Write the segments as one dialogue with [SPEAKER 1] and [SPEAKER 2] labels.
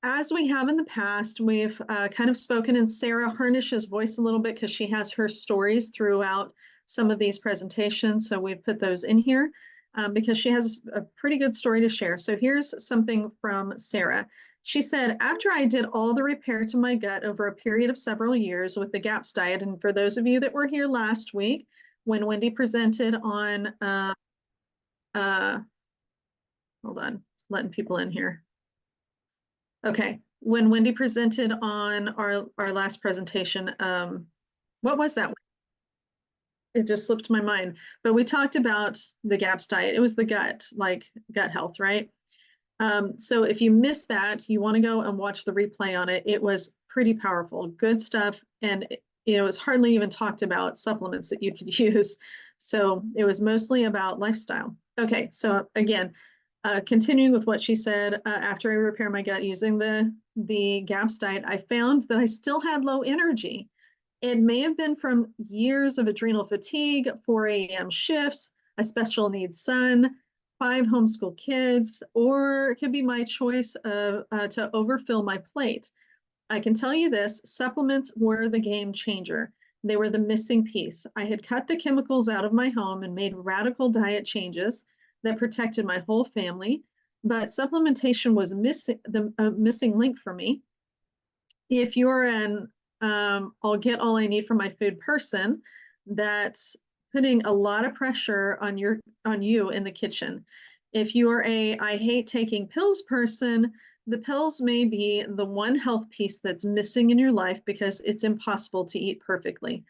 [SPEAKER 1] As we have in the past, we've kind of spoken in Sarah Harnish's voice a little bit because she has her stories throughout some of these presentations. So we've put those in here because she has a pretty good story to share. So here's something from Sarah. She said, after I did all the repair to my gut over a period of several years with the GAPS diet, and for those of you that were here last week, when Wendy presented on, hold on, just letting people in here. Okay, when Wendy presented on our last presentation, what was that? It just slipped my mind, but we talked about the GAPS diet. It was the gut, like gut health, right? So if you missed that, you want to go and watch the replay on it. It was pretty powerful, good stuff. And it was hardly even talked about supplements that you could use. So it was mostly about lifestyle. Okay, so again, continuing with what she said, after I repaired my gut using the GAPS diet, I found that I still had low energy. It may have been from years of adrenal fatigue, 4 a.m. shifts, a special needs son, 5 homeschool kids, or it could be my choice of, to overfill my plate. I can tell you this, supplements were the game changer. They were the missing piece. I had cut the chemicals out of my home and made radical diet changes that protected my whole family, but supplementation was the missing link for me. If you're an I'll get all I need from my food person, that's putting a lot of pressure on you in the kitchen. If you are a I hate taking pills person, the pills may be the one health piece that's missing in your life because it's impossible to eat perfectly.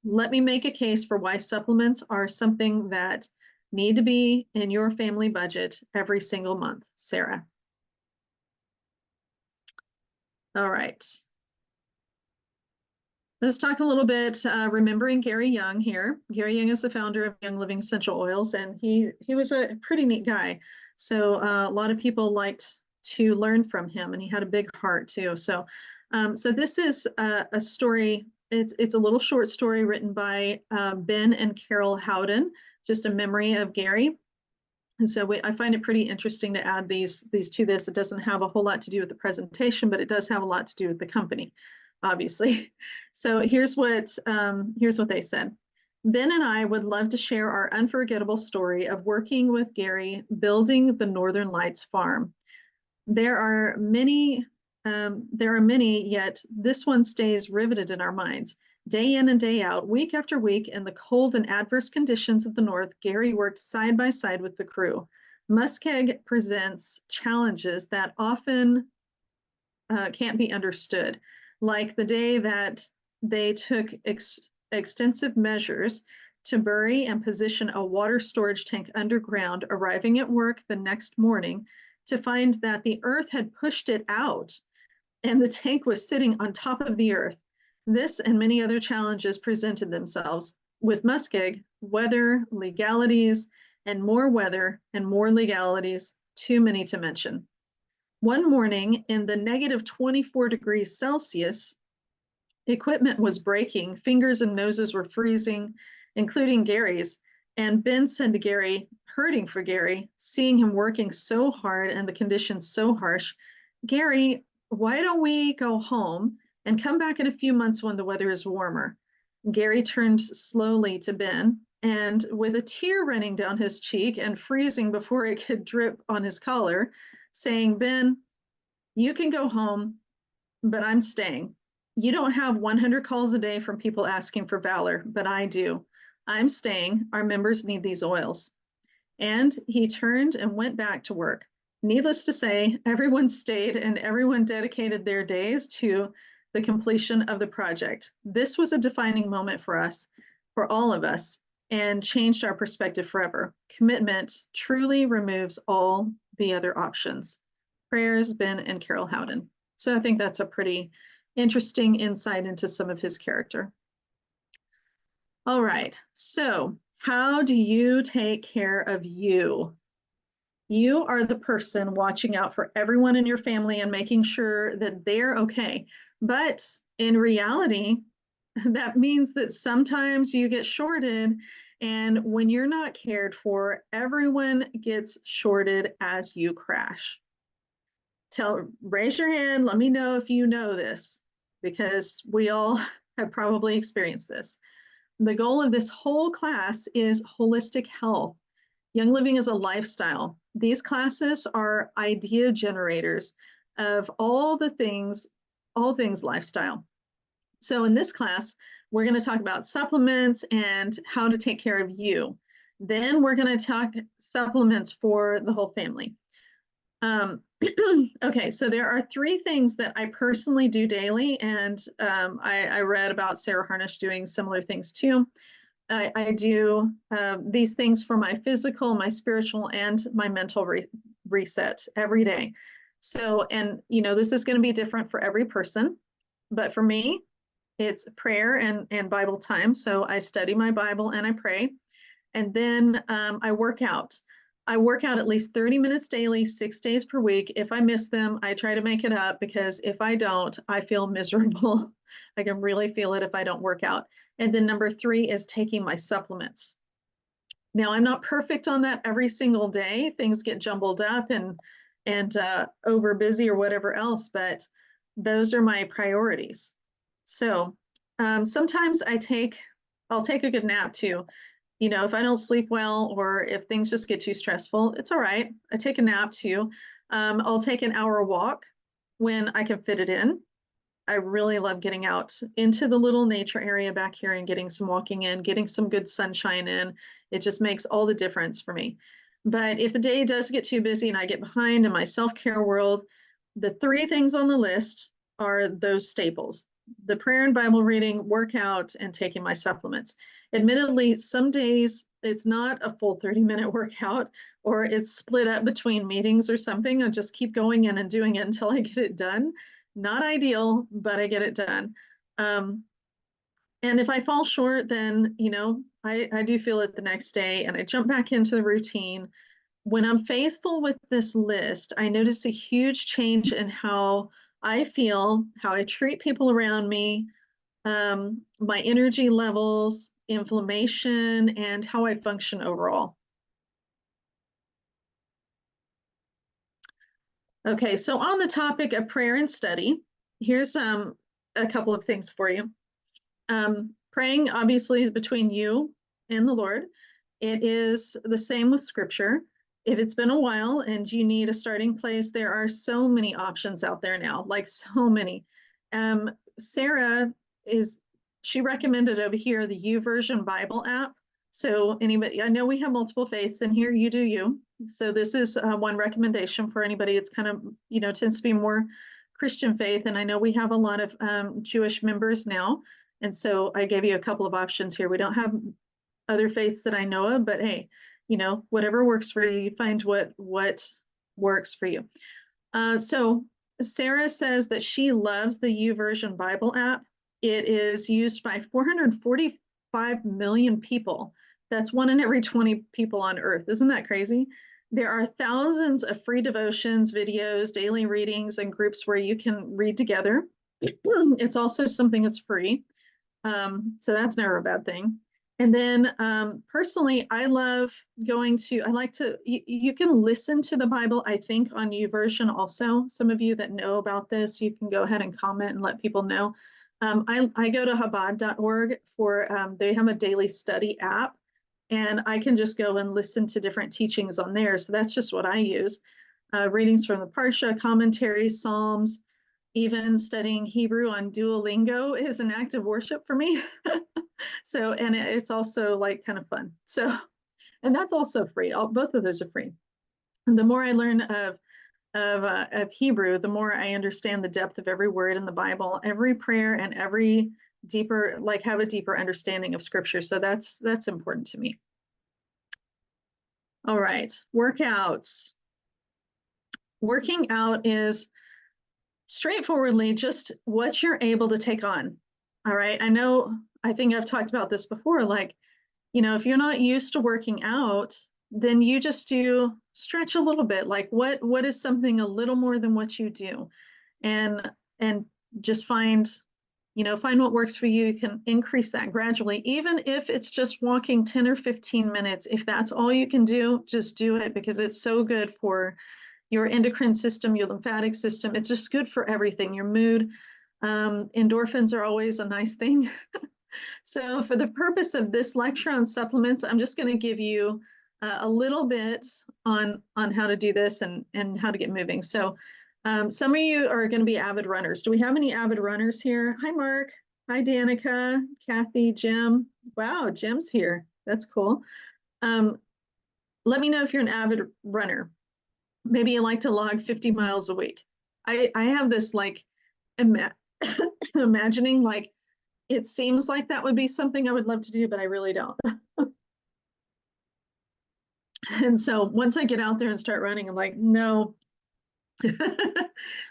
[SPEAKER 1] Let me make a case for why supplements are something that need to be in your family budget every single month. Sarah. All right. Let's talk a little bit, remembering Gary Young here. Gary Young is the founder of Young Living Essential Oils, and he was a pretty neat guy. So a lot of people liked to learn from him, and he had a big heart too. So, so this is a story. It's a little short story written by Ben and Carol Howden, just a memory of Gary. And so I find it pretty interesting to add these to this. It doesn't have a whole lot to do with the presentation, but it does have a lot to do with the company, obviously. So here's what they said. Ben and I would love to share our unforgettable story of working with Gary building the Northern Lights farm. There are many, yet this one stays riveted in our minds. Day in and day out, week after week, in the cold and adverse conditions of the North, Gary worked side by side with the crew. Muskeg presents challenges that often can't be understood, like the day that they took extensive measures to bury and position a water storage tank underground, arriving at work the next morning to find that the earth had pushed it out and the tank was sitting on top of the earth. This and many other challenges presented themselves. With Muskeg, weather, legalities, and more weather and more legalities, too many to mention. One morning in the negative 24 degrees Celsius, equipment was breaking, fingers and noses were freezing, including Gary's. And Ben said to Gary, hurting for Gary, seeing him working so hard and the conditions so harsh, Gary, why don't we go home and come back in a few months when the weather is warmer? Gary turned slowly to Ben, and with a tear running down his cheek and freezing before it could drip on his collar, saying, Ben, you can go home, but I'm staying. You don't have 100 calls a day from people asking for Valor, but I do. I'm staying. Our members need these oils. And he turned and went back to work. Needless to say, everyone stayed and everyone dedicated their days to the completion of the project. This was a defining moment for us, for all of us, and changed our perspective forever. Commitment truly removes all the other options. Prayers, Ben and Carol Howden. So I think that's a pretty interesting insight into some of his character. All right, so how do you take care of you? You are the person watching out for everyone in your family and making sure that they're okay. But in reality, that means that sometimes you get shorted, and when you're not cared for, everyone gets shorted as you crash. Raise your hand. Let me know if you know this, because we all have probably experienced this. The goal of this whole class is holistic health. Young living is a lifestyle. These classes are idea generators of all things lifestyle. So in this class, we're going to talk about supplements and how to take care of you. Then we're going to talk supplements for the whole family. Okay, so there are three things that I personally do daily, and I read about Sarah Harnish doing similar things too. I do these things for my physical, my spiritual, and my mental reset every day. So, and this is going to be different for every person, but for me, it's prayer and Bible time. So I study my Bible and I pray. And then I work out. I work out at least 30 minutes daily, 6 days per week. If I miss them, I try to make it up, because if I don't, I feel miserable. I can really feel it if I don't work out. And then number 3 is taking my supplements. Now, I'm not perfect on that every single day. Things get jumbled up and over busy or whatever else, but those are my priorities. So sometimes I'll take a good nap too. If I don't sleep well or if things just get too stressful, it's all right. I take a nap too. I'll take an hour walk when I can fit it in. I really love getting out into the little nature area back here and getting some walking in, getting some good sunshine in. It just makes all the difference for me. But if the day does get too busy and I get behind in my self-care world, the 3 things on the list are those staples: the prayer and Bible reading, workout, and taking my supplements. Admittedly, some days it's not a full 30-minute workout, or it's split up between meetings or something. I just keep going in and doing it until I get it done. Not ideal, but I get it done. And if I fall short, then, I do feel it the next day and I jump back into the routine. When I'm faithful with this list, I notice a huge change in how I feel, how I treat people around me, my energy levels, inflammation, and how I function overall. Okay, so on the topic of prayer and study, here's a couple of things for you. Praying obviously is between you and the Lord. It is the same with scripture. If it's been a while and you need a starting place, there are so many options out there now, like so many. Sarah she recommended over here the YouVersion Bible app. So anybody, I know we have multiple faiths in here, you do you. So this is one recommendation for anybody. It's kind of, tends to be more Christian faith. And I know we have a lot of Jewish members now. And so I gave you a couple of options here. We don't have other faiths that I know of, but hey, whatever works for you, you find what works for you. So Sarah says that she loves the YouVersion Bible app. It is used by 445 million people. That's 1 in every 20 people on earth. Isn't that crazy? There are thousands of free devotions, videos, daily readings, and groups where you can read together. It's also something that's free. So that's never a bad thing. And then personally, I like to, you can listen to the Bible, I think, on YouVersion also. Some of you that know about this, you can go ahead and comment and let people know. I go to Chabad.org they have a daily study app, and I can just go and listen to different teachings on there. So that's just what I use. Readings from the Parsha, commentaries, Psalms, even studying Hebrew on Duolingo is an act of worship for me. So, and it's also like kind of fun. So, and that's also free. Both of those are free. And the more I learn of Hebrew, the more I understand the depth of every word in the Bible, every prayer, and every have a deeper understanding of Scripture. So that's important to me. All right, workouts. Working out is straightforwardly just what you're able to take on. All right, I think I've talked about this before. If you're not used to working out, then you just do stretch a little bit. Like what is something a little more than what you do, and just find what works for you. You can increase that gradually, even if it's just walking 10 or 15 minutes. If that's all you can do, just do it, because it's so good for your endocrine system, your lymphatic system. It's just good for everything, your mood. Endorphins are always a nice thing. So for the purpose of this lecture on supplements, I'm just going to give you a little bit on how to do this and how to get moving. So some of you are going to be avid runners. Do we have any avid runners here? Hi, Mark. Hi, Danica, Kathy, Jim. Wow, Jim's here. That's cool. Let me know if you're an avid runner. Maybe you like to log 50 miles a week. I have this like imagining like it seems like that would be something I would love to do, but I really don't. And so once I get out there and start running, I'm like, no,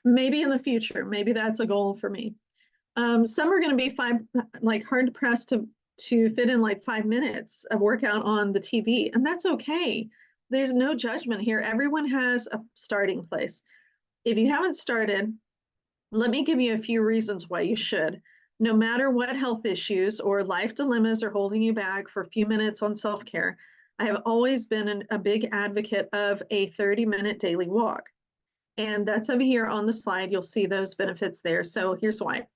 [SPEAKER 1] maybe in the future, maybe that's a goal for me. Some are going to be like hard pressed to fit in like 5 minutes of workout on the TV, and that's okay. There's no judgment here. Everyone has a starting place. If you haven't started, let me give you a few reasons why you should. No matter what health issues or life dilemmas are holding you back for a few minutes on self-care, I have always been a big advocate of a 30-minute daily walk. And that's over here on the slide. You'll see those benefits there. So here's why.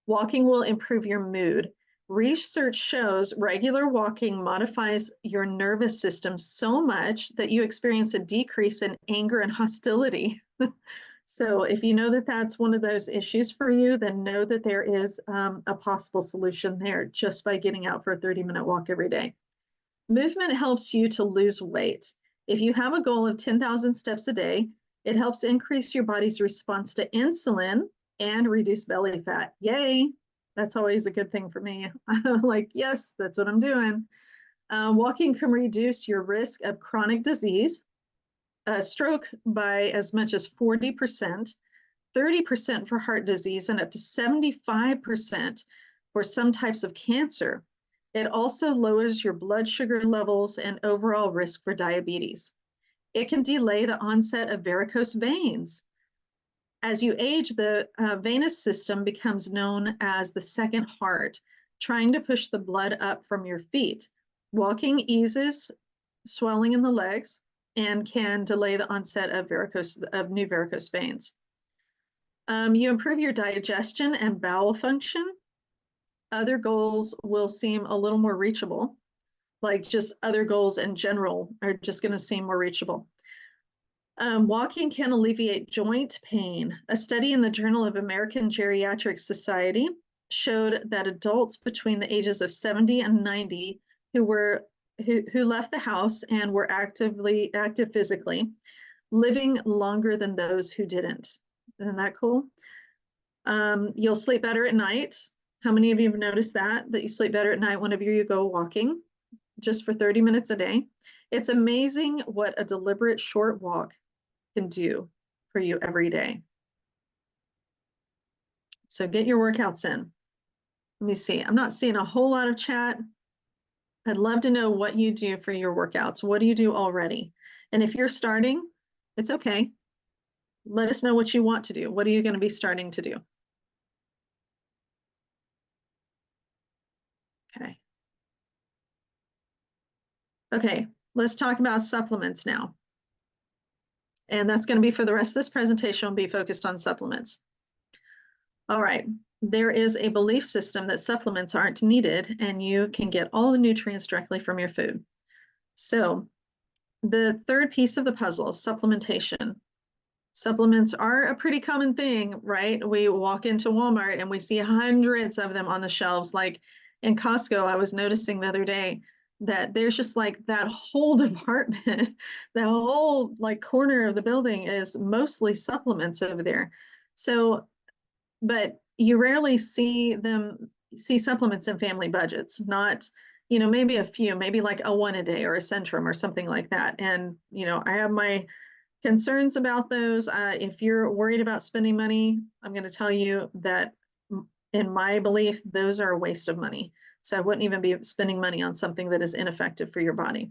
[SPEAKER 1] Walking will improve your mood. Research shows regular walking modifies your nervous system so much that you experience a decrease in anger and hostility. So if you know that that's one of those issues for you, then know that there is a possible solution there just by getting out for a 30-minute walk every day. Movement helps you to lose weight. If you have a goal of 10,000 steps a day, it helps increase your body's response to insulin and reduce belly fat. Yay! That's always a good thing for me. I'm like, yes, that's what I'm doing. Walking can reduce your risk of chronic disease, stroke by as much as 40%, 30% for heart disease, and up to 75% for some types of cancer. It also lowers your blood sugar levels and overall risk for diabetes. It can delay the onset of varicose veins. As you age, the venous system becomes known as the second heart, trying to push the blood up from your feet. Walking eases swelling in the legs and can delay the onset of new varicose veins. You improve your digestion and bowel function. Other goals will seem a little more reachable, like just other goals in general are just going to seem more reachable. Walking can alleviate joint pain. A study in the Journal of American Geriatric Society showed that adults between the ages of 70 and 90 who left the house and were active physically, living longer than those who didn't. Isn't that cool? You'll sleep better at night. How many of you have noticed that you sleep better at night whenever you go walking, just for 30 minutes a day? It's amazing what a deliberate short walk can do for you every day. So get your workouts in. Let me see. I'm not seeing a whole lot of chat. I'd love to know what you do for your workouts. What do you do already? And if you're starting, it's okay. Let us know what you want to do. What are you going to be starting to do? Okay. Okay, let's talk about supplements now. And that's going to be for the rest of this presentation, will be focused on supplements. All right, there is a belief system that supplements aren't needed and you can get all the nutrients directly from your food. So the third piece of the puzzle is supplementation. Supplements are a pretty common thing, right? We walk into Walmart and we see hundreds of them on the shelves. Like in Costco, I was noticing the other day that there's just like that whole department, the whole like corner of the building is mostly supplements over there. So, but you rarely see supplements in family budgets, not, maybe a few, maybe like a one a day or a Centrum or something like that. And, I have my concerns about those. If you're worried about spending money, I'm going to tell you that in my belief, those are a waste of money. So I wouldn't even be spending money on something that is ineffective for your body.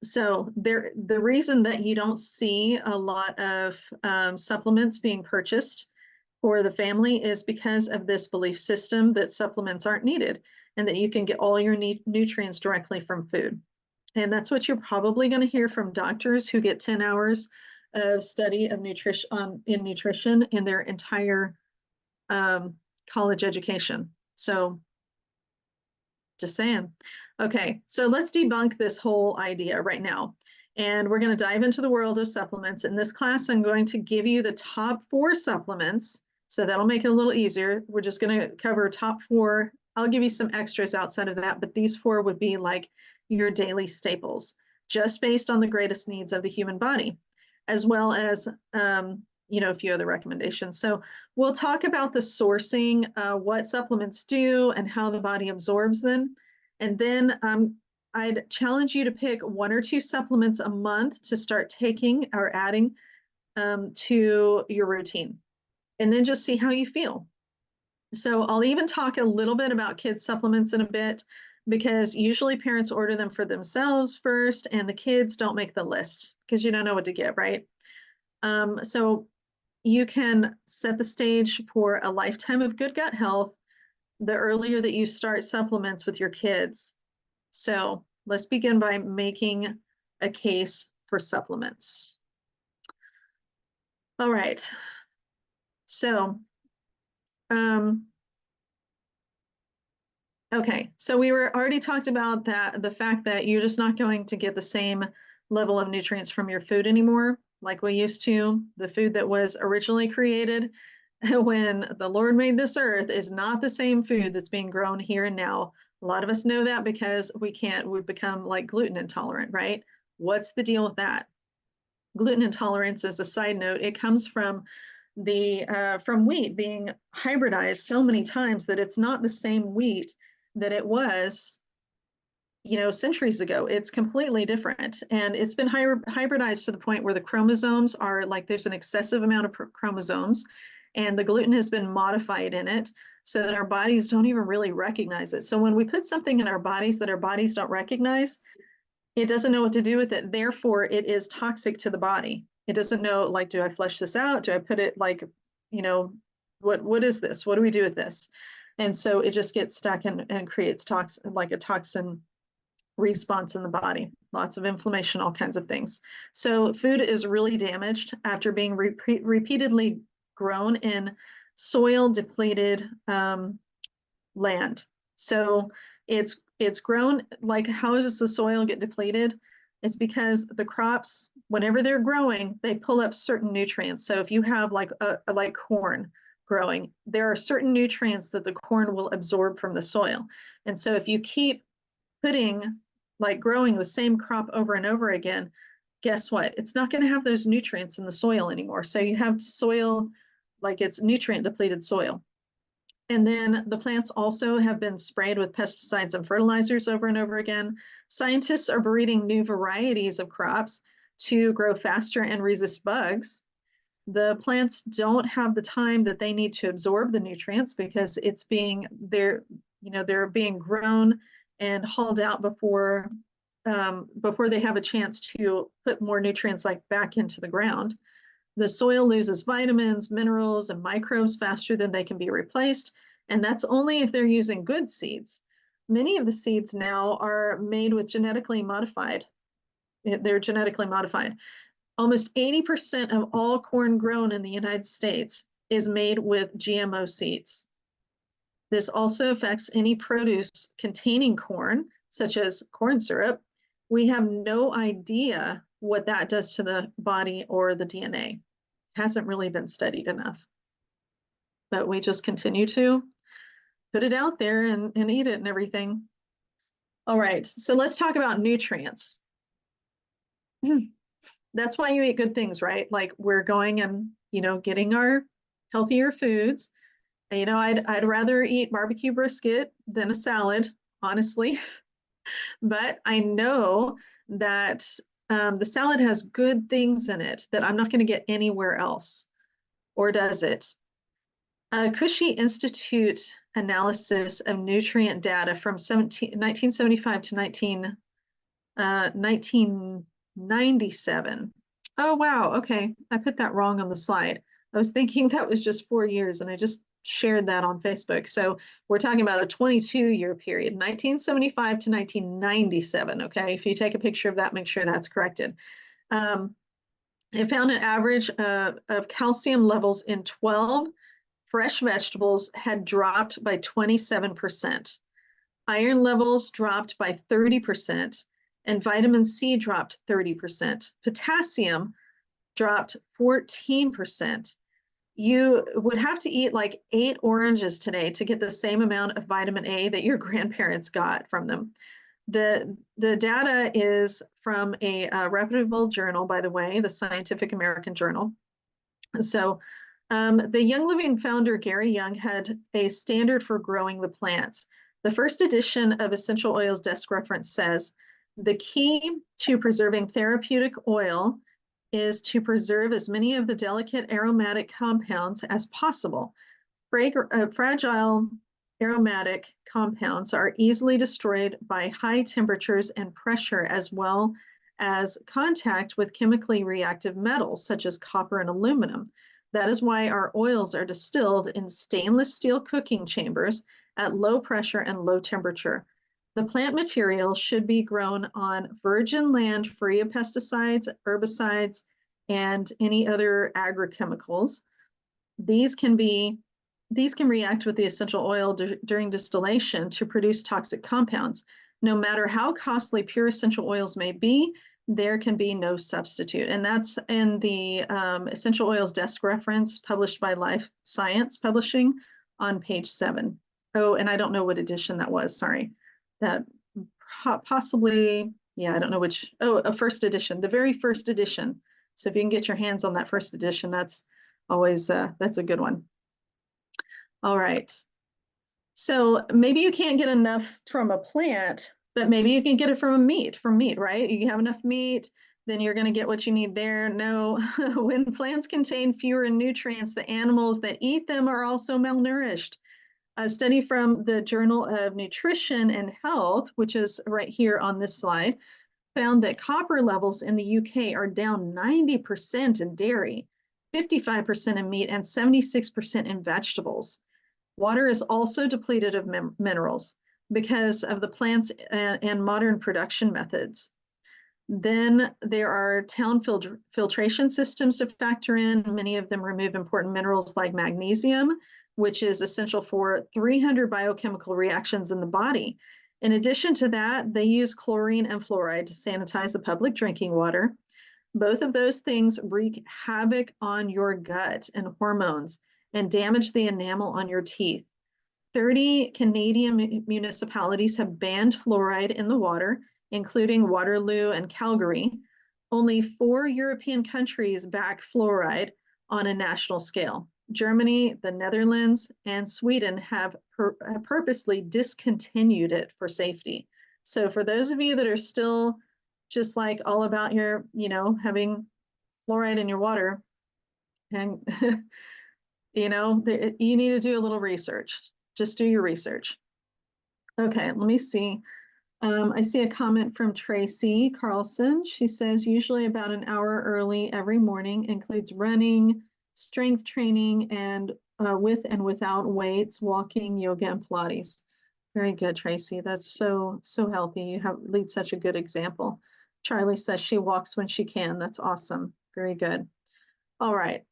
[SPEAKER 1] So the reason that you don't see a lot of supplements being purchased for the family is because of this belief system that supplements aren't needed and that you can get all your nutrients directly from food. And that's what you're probably going to hear from doctors who get 10 hours of study of nutrition in nutrition in their entire um, college education. So just saying. Okay, so let's debunk this whole idea right now. And we're going to dive into the world of supplements. In this class, I'm going to give you the top 4 supplements. So that'll make it a little easier. We're just going to cover top 4. I'll give you some extras outside of that, but these 4 would be like your daily staples, just based on the greatest needs of the human body, as well as a few other recommendations. So we'll talk about the sourcing, what supplements do, and how the body absorbs them. And then I'd challenge you to pick 1 or 2 supplements a month to start taking or adding to your routine, and then just see how you feel. So I'll even talk a little bit about kids' supplements in a bit, because usually parents order them for themselves first, and the kids don't make the list because you don't know what to get, right? So you can set the stage for a lifetime of good gut health the earlier that you start supplements with your kids. So let's begin by making a case for supplements. All right. So, okay. So we were already talked about that, the fact that you're just not going to get the same level of nutrients from your food anymore, like we used to. The food that was originally created when the Lord made this earth is not the same food that's being grown here and now. A lot of us know that because we've become like gluten intolerant, right? What's the deal with that? Gluten intolerance, as a side note, it comes from from wheat being hybridized so many times that it's not the same wheat that it was, centuries ago. It's completely different, and it's been hybridized to the point where the chromosomes are like there's an excessive amount of chromosomes, and the gluten has been modified in it so that our bodies don't even really recognize it. So when we put something in our bodies that our bodies don't recognize, it doesn't know what to do with it. Therefore, it is toxic to the body. It doesn't know, like, do I flush this out? Do I put it like, what is this? What do we do with this? And so it just gets stuck and creates like a toxin response in the body, lots of inflammation, all kinds of things. So food is really damaged after being repeatedly grown in soil depleted land. So it's grown, like, how does the soil get depleted? It's because the crops, whenever they're growing, they pull up certain nutrients. So if you have like corn growing, there are certain nutrients that the corn will absorb from the soil. And so if you keep growing the same crop over and over again, guess what? It's not going to have those nutrients in the soil anymore. So you have soil, like it's nutrient depleted soil. And then the plants also have been sprayed with pesticides and fertilizers over and over again. Scientists are breeding new varieties of crops to grow faster and resist bugs. The plants don't have the time that they need to absorb the nutrients because they're being grown and hauled out before they have a chance to put more nutrients back into the ground. The soil loses vitamins, minerals, and microbes faster than they can be replaced, and that's only if they're using good seeds. Many of the seeds now are made with genetically modified. They're genetically modified. Almost 80% of all corn grown in the United States is made with GMO seeds. This also affects any produce containing corn, such as corn syrup. We have no idea what that does to the body or the DNA. It hasn't really been studied enough. But we just continue to put it out there and eat it and everything. All right, so let's talk about nutrients. That's why you eat good things, right? Like we're going and, getting our healthier foods. I'd rather eat barbecue brisket than a salad, honestly. But I know that the salad has good things in it that I'm not going to get anywhere else. Or does it? A Cushy Institute analysis of nutrient data from 1975 to 1997. Oh, wow. Okay. I put that wrong on the slide. I was thinking that was just 4 years, and I just shared that on Facebook. So we're talking about a 22-year period, 1975 to 1997. Okay, if you take a picture of that, make sure that's corrected. It found an average of calcium levels in 12 fresh vegetables had dropped by 27%. Iron levels dropped by 30%, and vitamin C dropped 30%. Potassium dropped 14%. You would have to eat like 8 oranges today to get the same amount of vitamin A that your grandparents got from them. The data is from a reputable journal, by the way, the Scientific American Journal. So the Young Living founder, Gary Young, had a standard for growing the plants. The first edition of Essential Oils Desk Reference says, the key to preserving therapeutic oil is to preserve as many of the delicate aromatic compounds as possible. Fragile aromatic compounds are easily destroyed by high temperatures and pressure, as well as contact with chemically reactive metals such as copper and aluminum. That is why our oils are distilled in stainless steel cooking chambers at low pressure and low temperature. The plant material should be grown on virgin land free of pesticides, herbicides, and any other agrochemicals. These can react with the essential oil during distillation to produce toxic compounds. No matter how costly pure essential oils may be, there can be no substitute. And that's in the Essential Oils Desk Reference published by Life Science Publishing on page 7. Oh, and I don't know what edition that was, sorry. That possibly, yeah, I don't know which, a first edition, the very first edition. So if you can get your hands on that first edition, that's always, that's a good one. All right. So maybe you can't get enough from a plant, but maybe you can get it from meat, right? You have enough meat, then you're going to get what you need there. No, when plants contain fewer nutrients, the animals that eat them are also malnourished. A study from the Journal of Nutrition and Health, which is right here on this slide, found that copper levels in the UK are down 90% in dairy, 55% in meat, and 76% in vegetables. Water is also depleted of minerals because of the plants and modern production methods. Then there are town filtration systems to factor in. Many of them remove important minerals like magnesium, which is essential for 300 biochemical reactions in the body. In addition to that, they use chlorine and fluoride to sanitize the public drinking water. Both of those things wreak havoc on your gut and hormones and damage the enamel on your teeth. 30 Canadian municipalities have banned fluoride in the water, including Waterloo and Calgary. Only 4 European countries back fluoride on a national scale. Germany, the Netherlands, and Sweden have purposely discontinued it for safety. So for those of you that are still just like all about your, having fluoride in your water, and you need to do a little research. Just do your research. Okay, let me see. I see a comment from Tracy Carlson. She says, usually about an hour early every morning, includes running, strength training, and with and without weights, walking, yoga, and Pilates. Very good, Tracy. That's so healthy. You lead such a good example. Charlie says she walks when she can. That's awesome. Very good. All right.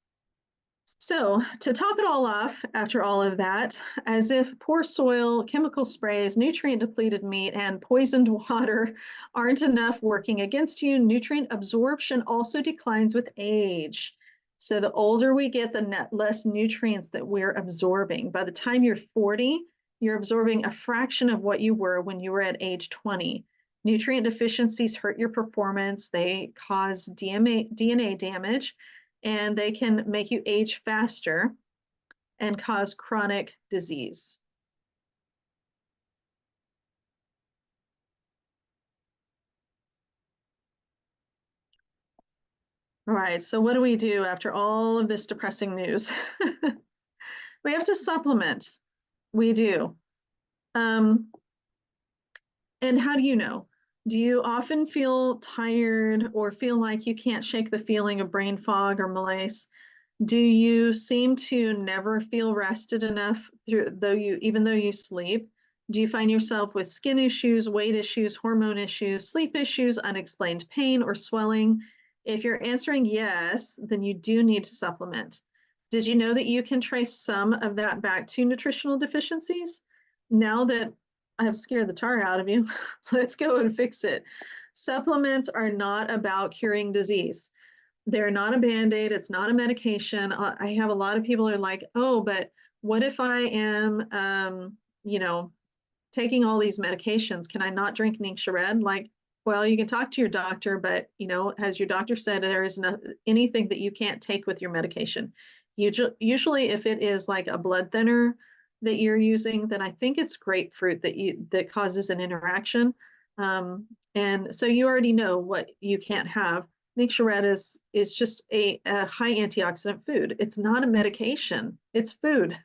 [SPEAKER 1] So to top it all off, after all of that, as if poor soil, chemical sprays, nutrient-depleted meat, and poisoned water aren't enough working against you, nutrient absorption also declines with age. So the older we get, the less nutrients that we're absorbing. By the time you're 40, you're absorbing a fraction of what you were when you were at age 20. Nutrient deficiencies hurt your performance. They cause DNA damage, and they can make you age faster and cause chronic disease. All right, so what do we do after all of this depressing news? We have to supplement. We do. And how do you know? Do you often feel tired or feel like you can't shake the feeling of brain fog or malaise? Do you seem to never feel rested enough even though you sleep? Do you find yourself with skin issues, weight issues, hormone issues, sleep issues, unexplained pain or swelling? If you're answering yes, then you do need to supplement. Did you know that you can trace some of that back to nutritional deficiencies? Now that I have scared the tar out of you, let's go and fix it. Supplements are not about curing disease. They're not a Band-Aid. It's not a medication. I have a lot of people are like, oh, but what if I am, you know, taking all these medications? Can I not drink Ningxia Red? Like, well, you can talk to your doctor, but, as your doctor said, there is no, anything that you can't take with your medication. Usually, if it is like a blood thinner that you're using, then I think it's grapefruit that causes an interaction. And so you already know what you can't have. Ningxia Red is just a high antioxidant food. It's not a medication. It's food.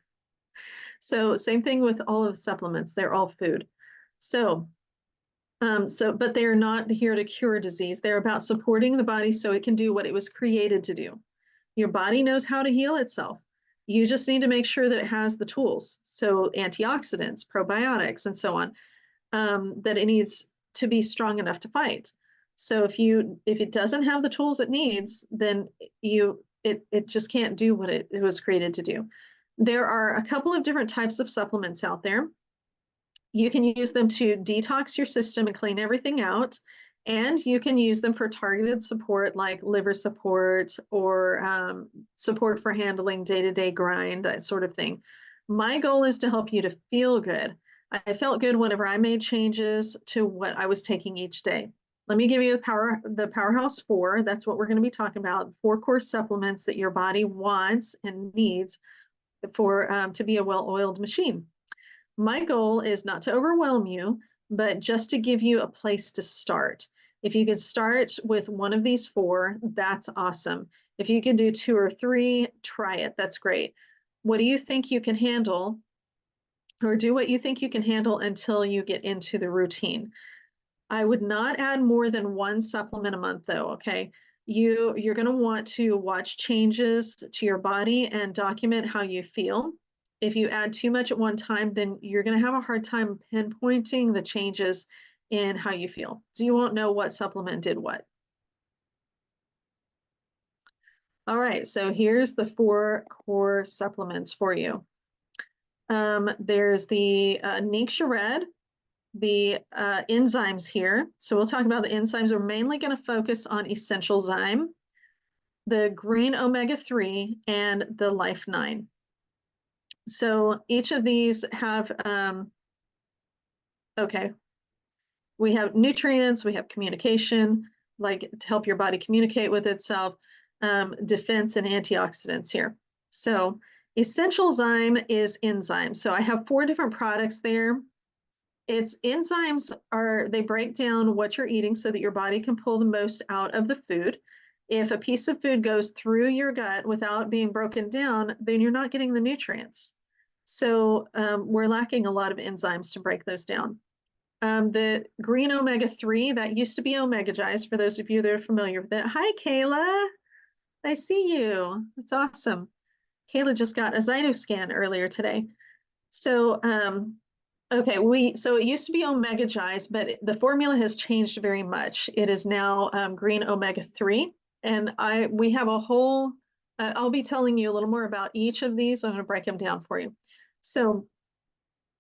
[SPEAKER 1] So same thing with all of the supplements. They're all food. So, but they're not here to cure disease. They're about supporting the body so it can do what it was created to do. Your body knows how to heal itself. You just need to make sure that it has the tools. So antioxidants, probiotics, and so on, that it needs to be strong enough to fight. So if it doesn't have the tools it needs, then it just can't do what it was created to do. There are a couple of different types of supplements out there. You can use them to detox your system and clean everything out. And you can use them for targeted support like liver support or support for handling day-to-day grind, that sort of thing. My goal is to help you to feel good. I felt good whenever I made changes to what I was taking each day. Let me give you the Powerhouse 4. That's what we're going to be talking about. 4 core supplements that your body wants and needs to be a well-oiled machine. My goal is not to overwhelm you, but just to give you a place to start. If you can start with one of these 4, that's awesome. If you can do 2 or 3, try it. That's great. What do you think you can handle? Or do what you think you can handle until you get into the routine. I would not add more than 1 supplement a month though, okay? You're going to want to watch changes to your body and document how you feel. If you add too much at one time, then you're going to have a hard time pinpointing the changes in how you feel. So you won't know what supplement did what. All right, so here's the 4 core supplements for you. There's the Ningxia Red, the enzymes here. So we'll talk about the enzymes. We're mainly going to focus on essential zyme, the green omega-3, and the Life 9. So each of these have, we have nutrients, we have communication, like to help your body communicate with itself, defense and antioxidants here. So essential zyme is enzymes. So I have 4 different products there. It's enzymes they break down what you're eating so that your body can pull the most out of the food. If a piece of food goes through your gut without being broken down, then you're not getting the nutrients. So we're lacking a lot of enzymes to break those down. The green omega-3, that used to be Omega-Gize, for those of you that are familiar with it. Hi, Kayla. I see you. That's awesome. Kayla just got a Zytoscan earlier today. So, so it used to be Omega-Gize, but the formula has changed very much. It is now green omega-3, and we have a whole. I'll be telling you a little more about each of these. I'm going to break them down for you. So,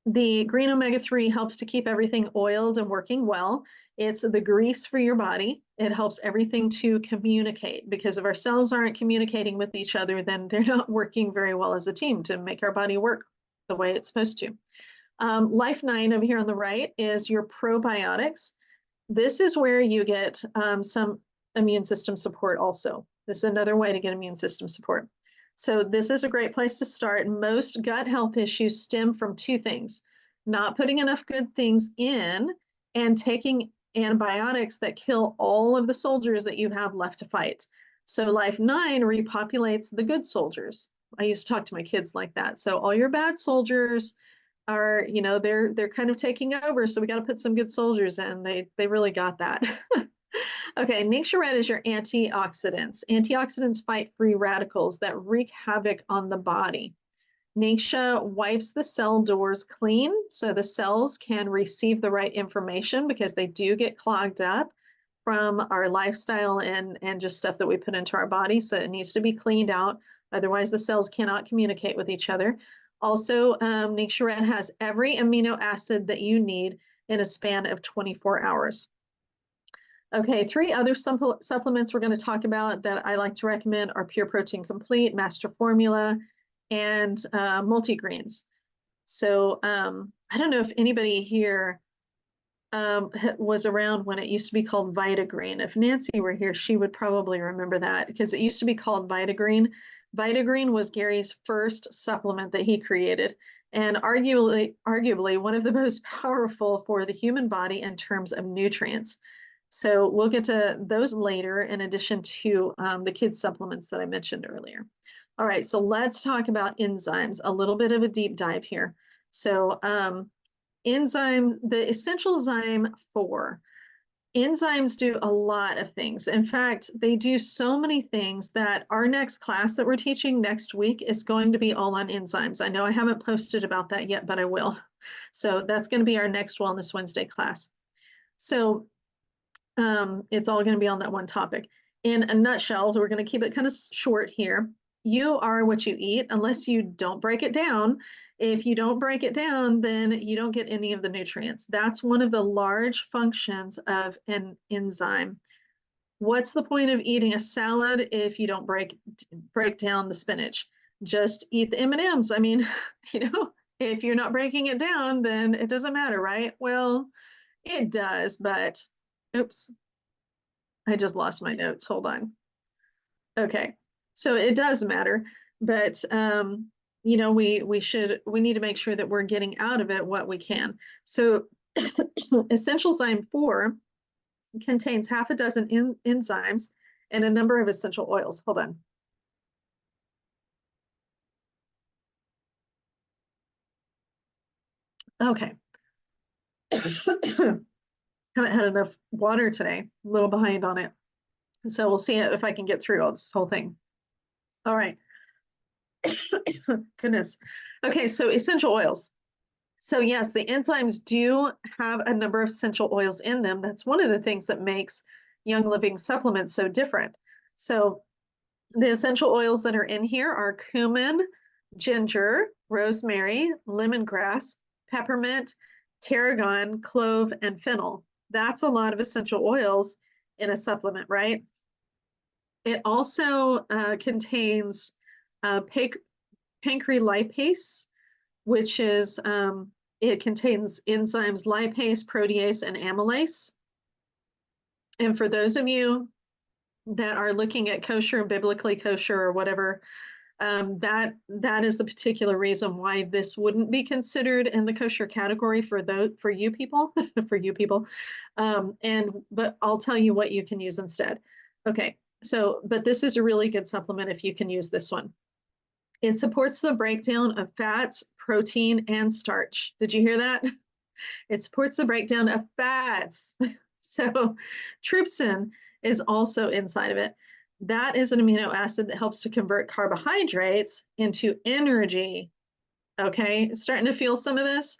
[SPEAKER 1] the green omega-3 helps to keep everything oiled and working well. It's the grease for your body. It helps everything to communicate, because if our cells aren't communicating with each other, then they're not working very well as a team to make our body work the way it's supposed to. Life 9 over here on the right is your probiotics. This is where you get some immune system support also. This is another way to get immune system support. So this is a great place to start. Most gut health issues stem from 2 things: not putting enough good things in and taking antibiotics that kill all of the soldiers that you have left to fight. So Life 9 repopulates the good soldiers. I used to talk to my kids like that. So all your bad soldiers are, they're kind of taking over. So we got to put some good soldiers in. They really got that. Okay, Ningxia red is your antioxidants. Antioxidants fight free radicals that wreak havoc on the body. Ningxia wipes the cell doors clean so the cells can receive the right information because they do get clogged up from our lifestyle and just stuff that we put into our body. So it needs to be cleaned out. Otherwise, the cells cannot communicate with each other. Also, Ningxia red has every amino acid that you need in a span of 24 hours. Okay, three other supplements we're going to talk about that I like to recommend are Pure Protein Complete, Master Formula, and multigreens. So I don't know if anybody here was around when it used to be called Vitagreen. If Nancy were here, she would probably remember that because it used to be called Vitagreen. Vitagreen was Gary's first supplement that he created, and arguably one of the most powerful for the human body in terms of nutrients. So we'll get to those later in addition to the kids supplements that I mentioned earlier. All right, so let's talk about enzymes, a little bit of a deep dive here. So enzymes, the essential zyme 4. Enzymes do a lot of things. In fact, they do so many things that our next class that we're teaching next week is going to be all on enzymes. I know I haven't posted about that yet, but I will. So that's going to be our next Wellness Wednesday class. So it's all going to be on that one topic. In a nutshell, we're going to keep it kind of short here. You are what you eat unless you don't break it down. If you don't break it down, then you don't get any of the nutrients. That's one of the large functions of an enzyme. What's the point of eating a salad if you don't break down the spinach? Just eat the M&Ms. I mean, if you're not breaking it down, then it doesn't matter, right? Well, it does, but oops, I just lost my notes. Hold on. Okay, so it does matter, but we need to make sure that we're getting out of it what we can. So essential zyme 4 contains half a dozen enzymes and a number of essential oils. Hold on. Okay. Haven't had enough water today, a little behind on it. So we'll see if I can get through all this whole thing. All right. Goodness. Okay, so essential oils. So yes, the enzymes do have a number of essential oils in them. That's one of the things that makes Young Living supplements so different. So the essential oils that are in here are cumin, ginger, rosemary, lemongrass, peppermint, tarragon, clove, and fennel. That's a lot of essential oils in a supplement, right? It also contains pancrelipase, which is, it contains enzymes lipase, protease, and amylase. And for those of you that are looking at kosher, biblically kosher, or whatever, that is the particular reason why this wouldn't be considered in the kosher category for you people, for you people. But I'll tell you what you can use instead. Okay, but this is a really good supplement if you can use this one. It supports the breakdown of fats, protein, and starch. Did you hear that? It supports the breakdown of fats. So trypsin is also inside of it. That is an amino acid that helps to convert carbohydrates into energy. Okay, starting to feel some of this.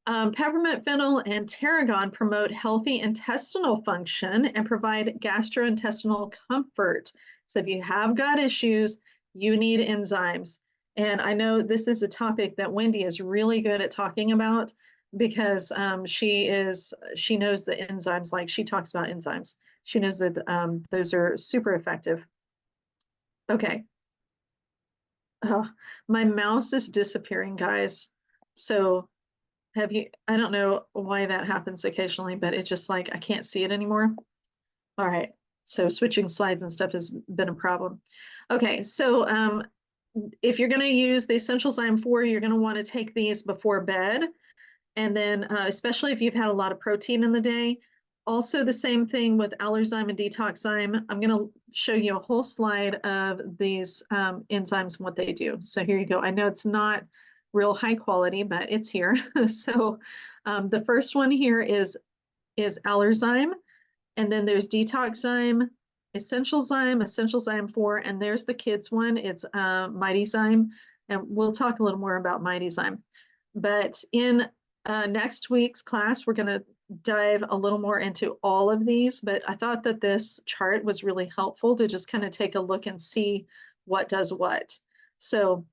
[SPEAKER 1] Peppermint, fennel, and tarragon promote healthy intestinal function and provide gastrointestinal comfort. So if you have gut issues, you need enzymes. And I know this is a topic that Wendy is really good at talking about because she knows the enzymes, like she talks about enzymes. She knows that those are super effective. Okay. My mouse is disappearing, guys. So I don't know why that happens occasionally, but it's just like I can't see it anymore. All right. So switching slides and stuff has been a problem. Okay. So if you're going to use the Essential Zyme 4, you're going to want to take these before bed. And then especially if you've had a lot of protein in the day. Also the same thing with Allerzyme and Detoxzyme. I'm going to show you a whole slide of these enzymes and what they do. So here you go. I know it's not real high quality, but it's here. So the first one here is Allerzyme. And then there's Detoxzyme, Essential Zyme 4, and there's the kids one. It's Mighty Zyme, and we'll talk a little more about Mighty Zyme. But in next week's class, we're going to dive a little more into all of these. But I thought that this chart was really helpful to just kind of take a look and see what does what. So,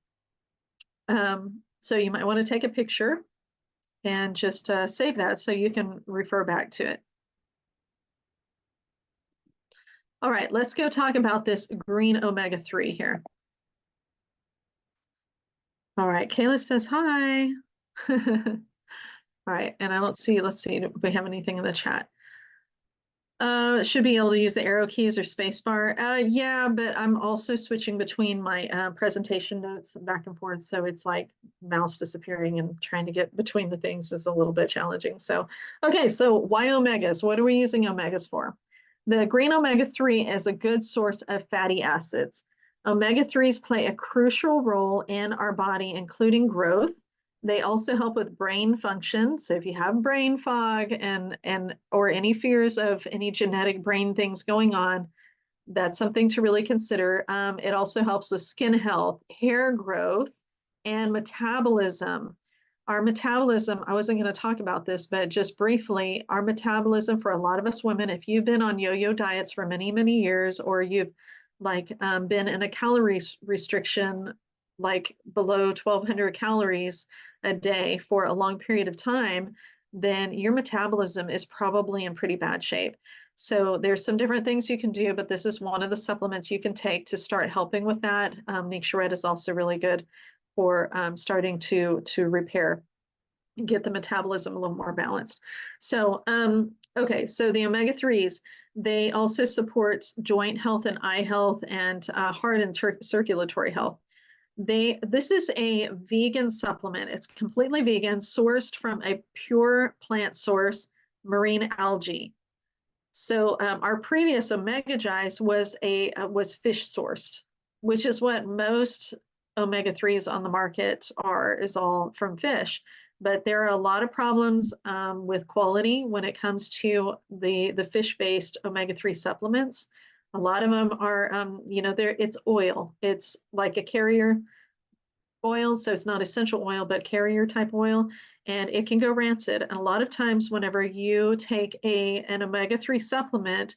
[SPEAKER 1] so you might want to take a picture and just save that so you can refer back to it. All right, let's go talk about this green omega-3 here. All right, Kayla says hi. All right, and I don't see, let's see, do we have anything in the chat? Should be able to use the arrow keys or spacebar. Yeah, but I'm also switching between my presentation notes back and forth. So it's like mouse disappearing and trying to get between the things is a little bit challenging. So, okay, so why omegas? What are we using omegas for? The green omega-3 is a good source of fatty acids. Omega-3s play a crucial role in our body, including growth. They also help with brain function. So if you have brain fog and or any fears of any genetic brain things going on, that's something to really consider. It also helps with skin health, hair growth, and metabolism. Our metabolism, I wasn't going to talk about this, but just briefly, our metabolism for a lot of us women, if you've been on yo-yo diets for many, many years, or you've like been in a calorie restriction, like below 1,200 calories a day for a long period of time, then your metabolism is probably in pretty bad shape. So there's some different things you can do, but this is one of the supplements you can take to start helping with that. Nicorette is also really good for starting to repair and get the metabolism a little more balanced. So, okay, so the omega-3s, they also support joint health and eye health and heart and circulatory health. This is a vegan supplement. It's completely vegan, sourced from a pure plant source, marine algae. So our previous omega Gi's was fish sourced, which is what most omega-3s on the market is all from fish. But there are a lot of problems with quality when it comes to the fish-based omega-3 supplements. A lot of them are, it's oil. It's like a carrier oil, so it's not essential oil, but carrier type oil, and it can go rancid. And a lot of times whenever you take an omega-3 supplement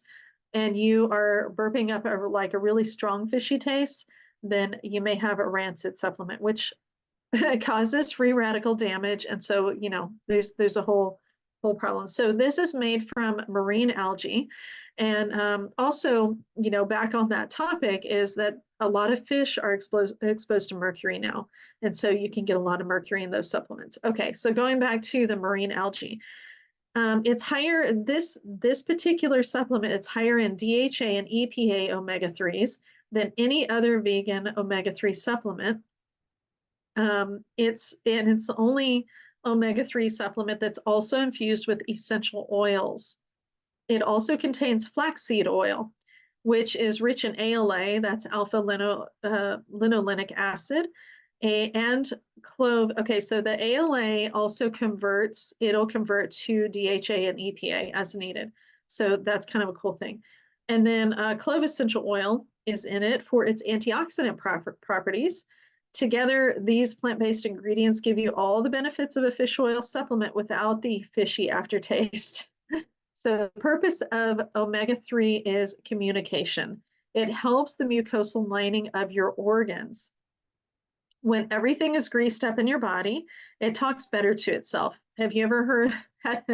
[SPEAKER 1] and you are burping up like a really strong fishy taste, then you may have a rancid supplement, which causes free radical damage. And so, there's a whole problem. So this is made from marine algae. And also, back on that topic is that a lot of fish are exposed to mercury now. And so you can get a lot of mercury in those supplements. Okay, so going back to the marine algae, it's higher, this particular supplement, it's higher in DHA and EPA omega-3s than any other vegan omega-3 supplement. It's the only omega-3 supplement that's also infused with essential oils. It also contains flaxseed oil, which is rich in ALA, that's alpha linolenic acid, and clove. Okay, so the ALA also it'll convert to DHA and EPA as needed. So that's kind of a cool thing. And then clove essential oil is in it for its antioxidant properties. Together, these plant-based ingredients give you all the benefits of a fish oil supplement without the fishy aftertaste. So the purpose of omega-3 is communication. It helps the mucosal lining of your organs. When everything is greased up in your body, it talks better to itself. Have you ever had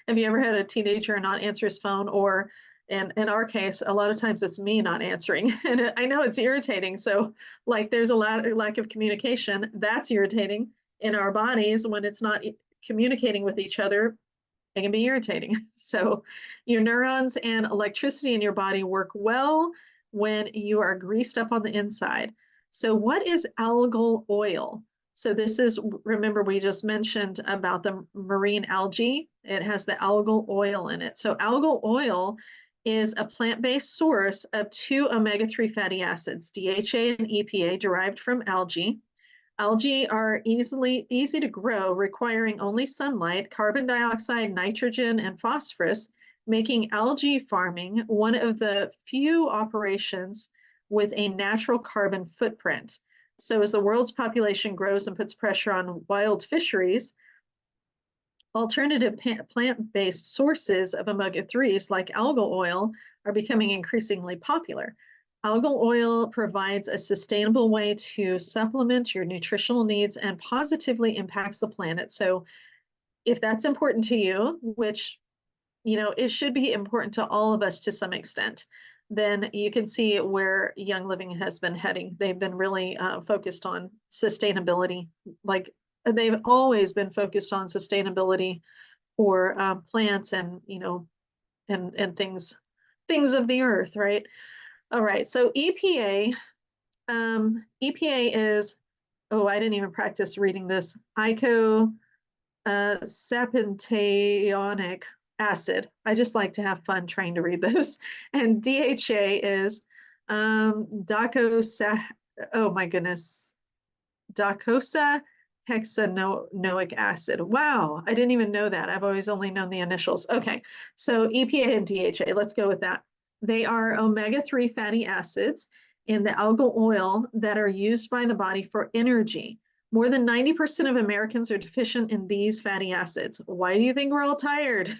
[SPEAKER 1] a teenager not answer his phone, or in our case, a lot of times it's me not answering. And I know it's irritating. So like there's a lack of communication. That's irritating in our bodies when it's not communicating with each other. It can be irritating. So your neurons and electricity in your body work well when you are greased up on the inside. So what is algal oil? So this is, remember we just mentioned about the marine algae. It has the algal oil in it. So algal oil is a plant-based source of two omega-3 fatty acids, DHA and EPA, derived from algae. Algae are easy to grow, requiring only sunlight, carbon dioxide, nitrogen, and phosphorus, making algae farming one of the few operations with a natural carbon footprint. So as the world's population grows and puts pressure on wild fisheries, alternative plant-based sources of omega-3s like algal oil are becoming increasingly popular. Algal oil provides a sustainable way to supplement your nutritional needs and positively impacts the planet. So if that's important to you, which it should be important to all of us to some extent, then you can see where Young Living has been heading. They've been really focused on sustainability. Like they've always been focused on sustainability for plants and and things of the earth, right? All right. So EPA, EPA is, oh, I didn't even practice reading this. Sapentaonic acid. I just like to have fun trying to read those. And DHA is docosa, oh my goodness, docosa hexanoic acid. Wow, I didn't even know that. I've always only known the initials. Okay, so EPA and DHA, let's go with that. They are omega-3 fatty acids in the algal oil that are used by the body for energy. More than 90% of Americans are deficient in these fatty acids. Why do you think we're all tired?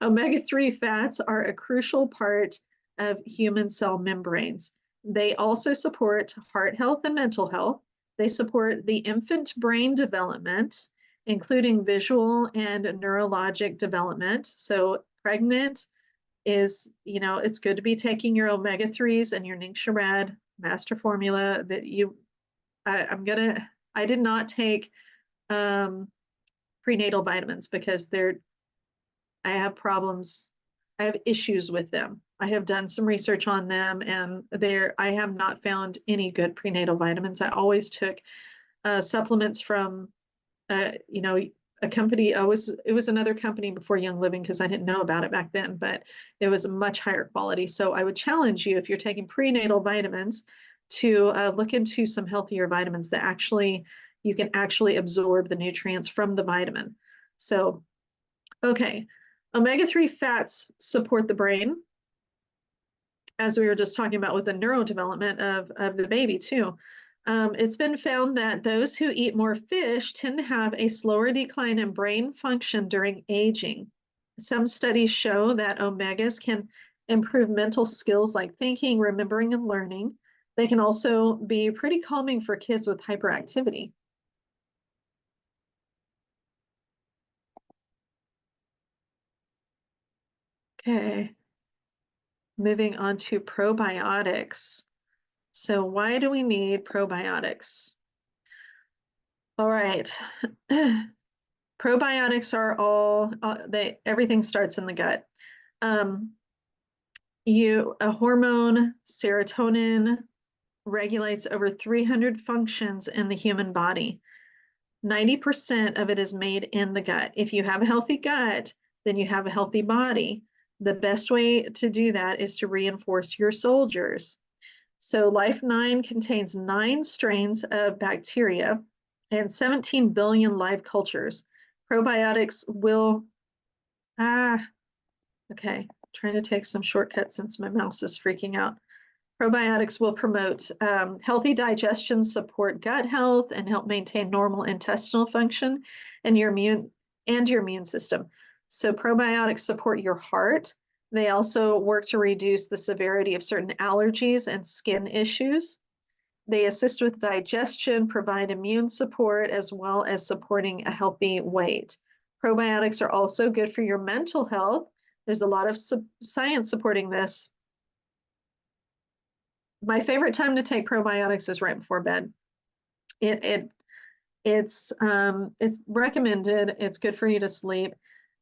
[SPEAKER 1] Omega-3 fats are a crucial part of human cell membranes. They also support heart health and mental health. They support the infant brain development, including visual and neurologic development. So pregnant is, it's good to be taking your omega-3s and your Red master formula that I did not take prenatal vitamins because I have problems. I have issues with them. I have done some research on them and I have not found any good prenatal vitamins. I always took supplements from, a company. It was another company before Young Living because I didn't know about it back then, but it was a much higher quality. So I would challenge you, if you're taking prenatal vitamins, to look into some healthier vitamins that you can actually absorb the nutrients from the vitamin. So, okay, omega-3 fats support the brain, as we were just talking about with the neurodevelopment of the baby too. It's been found that those who eat more fish tend to have a slower decline in brain function during aging. Some studies show that omegas can improve mental skills like thinking, remembering, and learning. They can also be pretty calming for kids with hyperactivity. Okay, moving on to probiotics. So why do we need probiotics? All right. Probiotics are everything starts in the gut. A hormone, serotonin, regulates over 300 functions in the human body. 90% of it is made in the gut. If you have a healthy gut, then you have a healthy body. The best way to do that is to reinforce your soldiers. So Life9 contains 9 strains of bacteria and 17 billion live cultures. Probiotics will, okay, trying to take some shortcuts since my mouse is freaking out. Probiotics will promote healthy digestion, support gut health, and help maintain normal intestinal function and your immune system. So probiotics support your heart. They also work to reduce the severity of certain allergies and skin issues. They assist with digestion, provide immune support, as well as supporting a healthy weight. Probiotics are also good for your mental health. There's a lot of science supporting this. My favorite time to take probiotics is right before bed. It's recommended. It's good for you to sleep,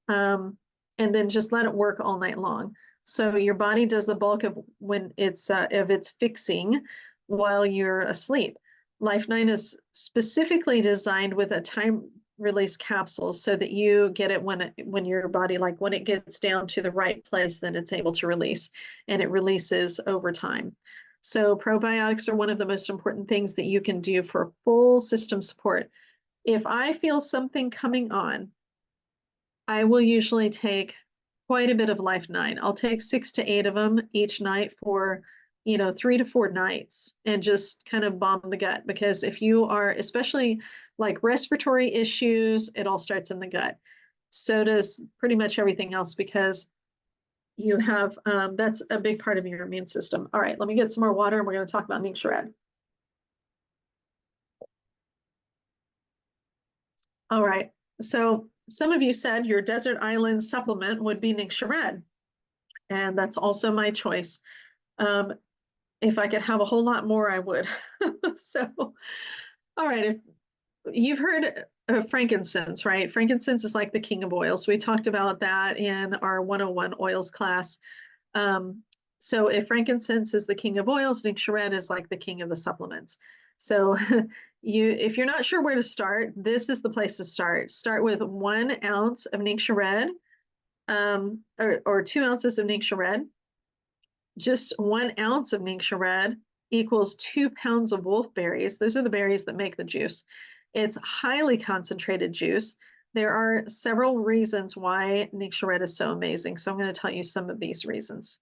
[SPEAKER 1] and then just let it work all night long. So your body does the bulk of its fixing while you're asleep. Life9 is specifically designed with a time release capsule so that you get it when your body, like when it gets down to the right place, then it's able to release, and it releases over time. So probiotics are one of the most important things that you can do for full system support. If I feel something coming on, I will usually take quite a bit of Life 9. I'll take 6 to 8 of them each night for, 3 to 4 nights and just kind of bomb the gut. Because if you are, especially like respiratory issues, it all starts in the gut. So does pretty much everything else because you have, that's a big part of your immune system. All right, let me get some more water and we're going to talk about Ningxia. All right, so some of you said your desert island supplement would be Ningxia, and that's also my choice. Um, if I could have a whole lot more, I would. So, all right, if you've heard of frankincense, right? Frankincense is like the king of oils. We talked about that in our 101 oils class. Um, so if frankincense is the king of oils, Ningxia is like the king of the supplements. So if you're not sure where to start, this is the place to start. Start with 1 ounce of Ningxia, or 2 ounces of Ningxia. Just 1 ounce of Ningxia equals 2 pounds of wolfberries. Those are the berries that make the juice. It's highly concentrated juice. There are several reasons why Ningxia is so amazing. So I'm going to tell you some of these reasons.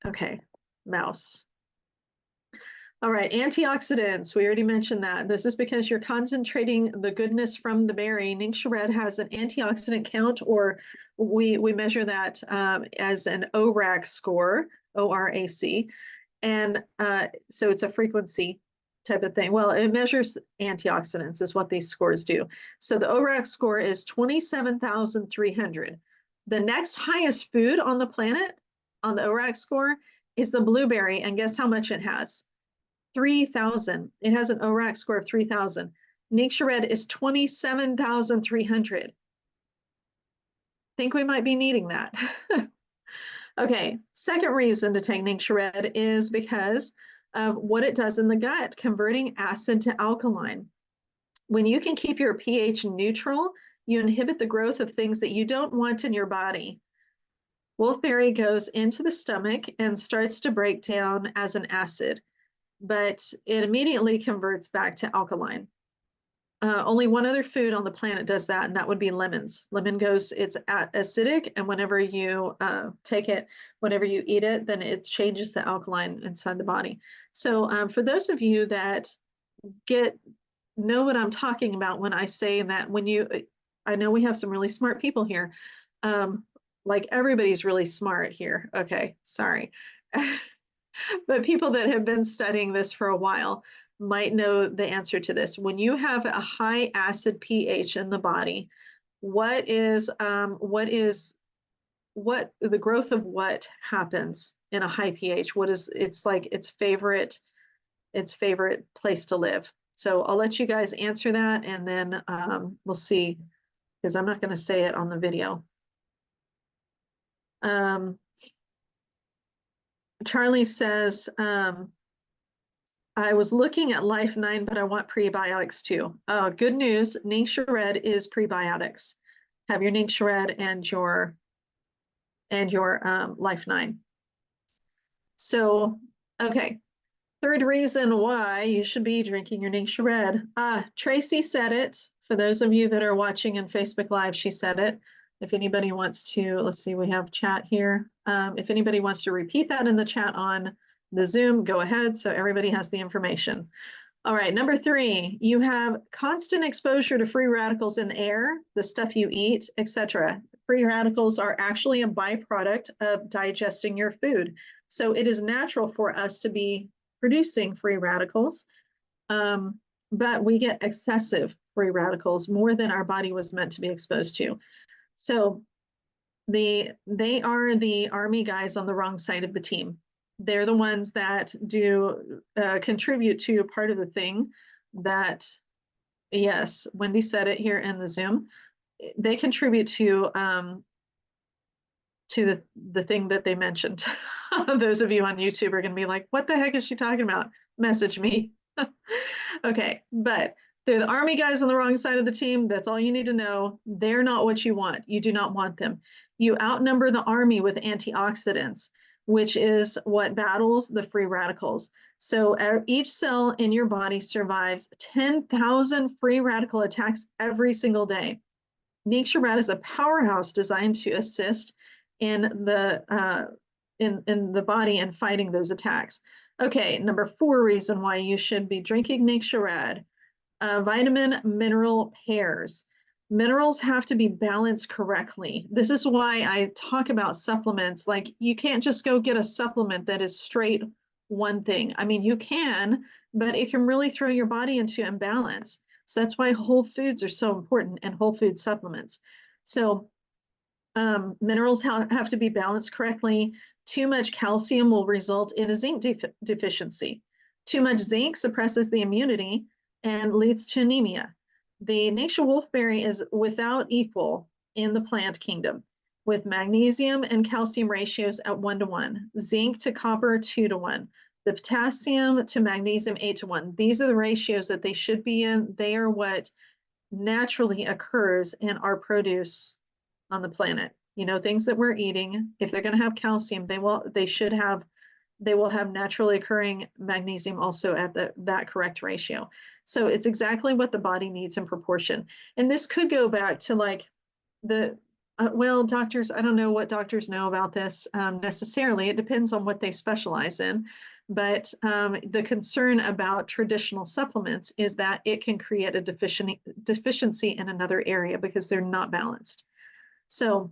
[SPEAKER 1] Okay, mouse. All right, antioxidants. We already mentioned that. This is because you're concentrating the goodness from the berry. Ningxia has an antioxidant count, or we measure that as an ORAC score, ORAC. And so it's a frequency type of thing. Well, it measures antioxidants is what these scores do. So the ORAC score is 27,300. The next highest food on the planet on the ORAC score is the blueberry. And guess how much it has? 3,000. It has an ORAC score of 3,000. Ningxia is 27,300. Think we might be needing that. Okay, second reason to take Ningxia is because of what it does in the gut, converting acid to alkaline. When you can keep your pH neutral, you inhibit the growth of things that you don't want in your body. Wolfberry goes into the stomach and starts to break down as an acid, but it immediately converts back to alkaline. Only one other food on the planet does that, and that would be lemons. Lemon goes, it's acidic, and whenever you take it, whenever you eat it, then it changes the alkaline inside the body. So for those of you that know what I'm talking about when I say that I know we have some really smart people here. Like everybody's really smart here. Okay, sorry. But people that have been studying this for a while might know the answer to this. When you have a high acid pH in the body, what the growth of what happens in a high pH? It's like its favorite place to live. So I'll let you guys answer that, and then we'll see, because I'm not going to say it on the video. Charlie says, I was looking at Life 9, but I want prebiotics too. Good news, Ningxia is prebiotics. Have your Ningxia and your Life 9. So, okay. Third reason why you should be drinking your Ningxia. Tracy said it. For those of you that are watching in Facebook Live, she said it. If anybody wants to, let's see, we have chat here. If anybody wants to repeat that in the chat on the Zoom, go ahead, so everybody has the information. All right, number 3, you have constant exposure to free radicals in air, the stuff you eat, etc. Free radicals are actually a byproduct of digesting your food. So it is natural for us to be producing free radicals, but we get excessive free radicals, more than our body was meant to be exposed to. So they are the Army guys on the wrong side of the team. They're the ones that do contribute to part of the thing that, yes, Wendy said it here in the Zoom. They contribute to the thing that they mentioned. Those of you on YouTube are going to be like, what the heck is she talking about? Message me. Okay, but they're the Army guys on the wrong side of the team. That's all you need to know. They're not what you want. You do not want them. You outnumber the Army with antioxidants, which is what battles the free radicals. So each cell in your body survives 10,000 free radical attacks every single day. Ningxia is a powerhouse designed to assist in the body and fighting those attacks. Okay, number 4 reason why you should be drinking Ningxia. Vitamin mineral pairs. Minerals have to be balanced correctly. This is why I talk about supplements. Like, you can't just go get a supplement that is straight one thing. I mean, you can, but it can really throw your body into imbalance. So that's why whole foods are so important, and whole food supplements. So minerals have to be balanced correctly. Too much calcium will result in a zinc deficiency. Too much zinc suppresses the immunity and leads to anemia. The Ningxia wolfberry is without equal in the plant kingdom, with magnesium and calcium ratios at 1:1, zinc to copper 2:1, the potassium to magnesium 8:1. These are the ratios that they should be in. They are what naturally occurs in our produce on the planet. You know, things that we're eating, if they're going to have calcium, they will have naturally occurring magnesium also at that correct ratio. So it's exactly what the body needs in proportion. And this could go back to like well, doctors, I don't know what doctors know about this necessarily. It depends on what they specialize in. But the concern about traditional supplements is that it can create a deficiency in another area because they're not balanced. So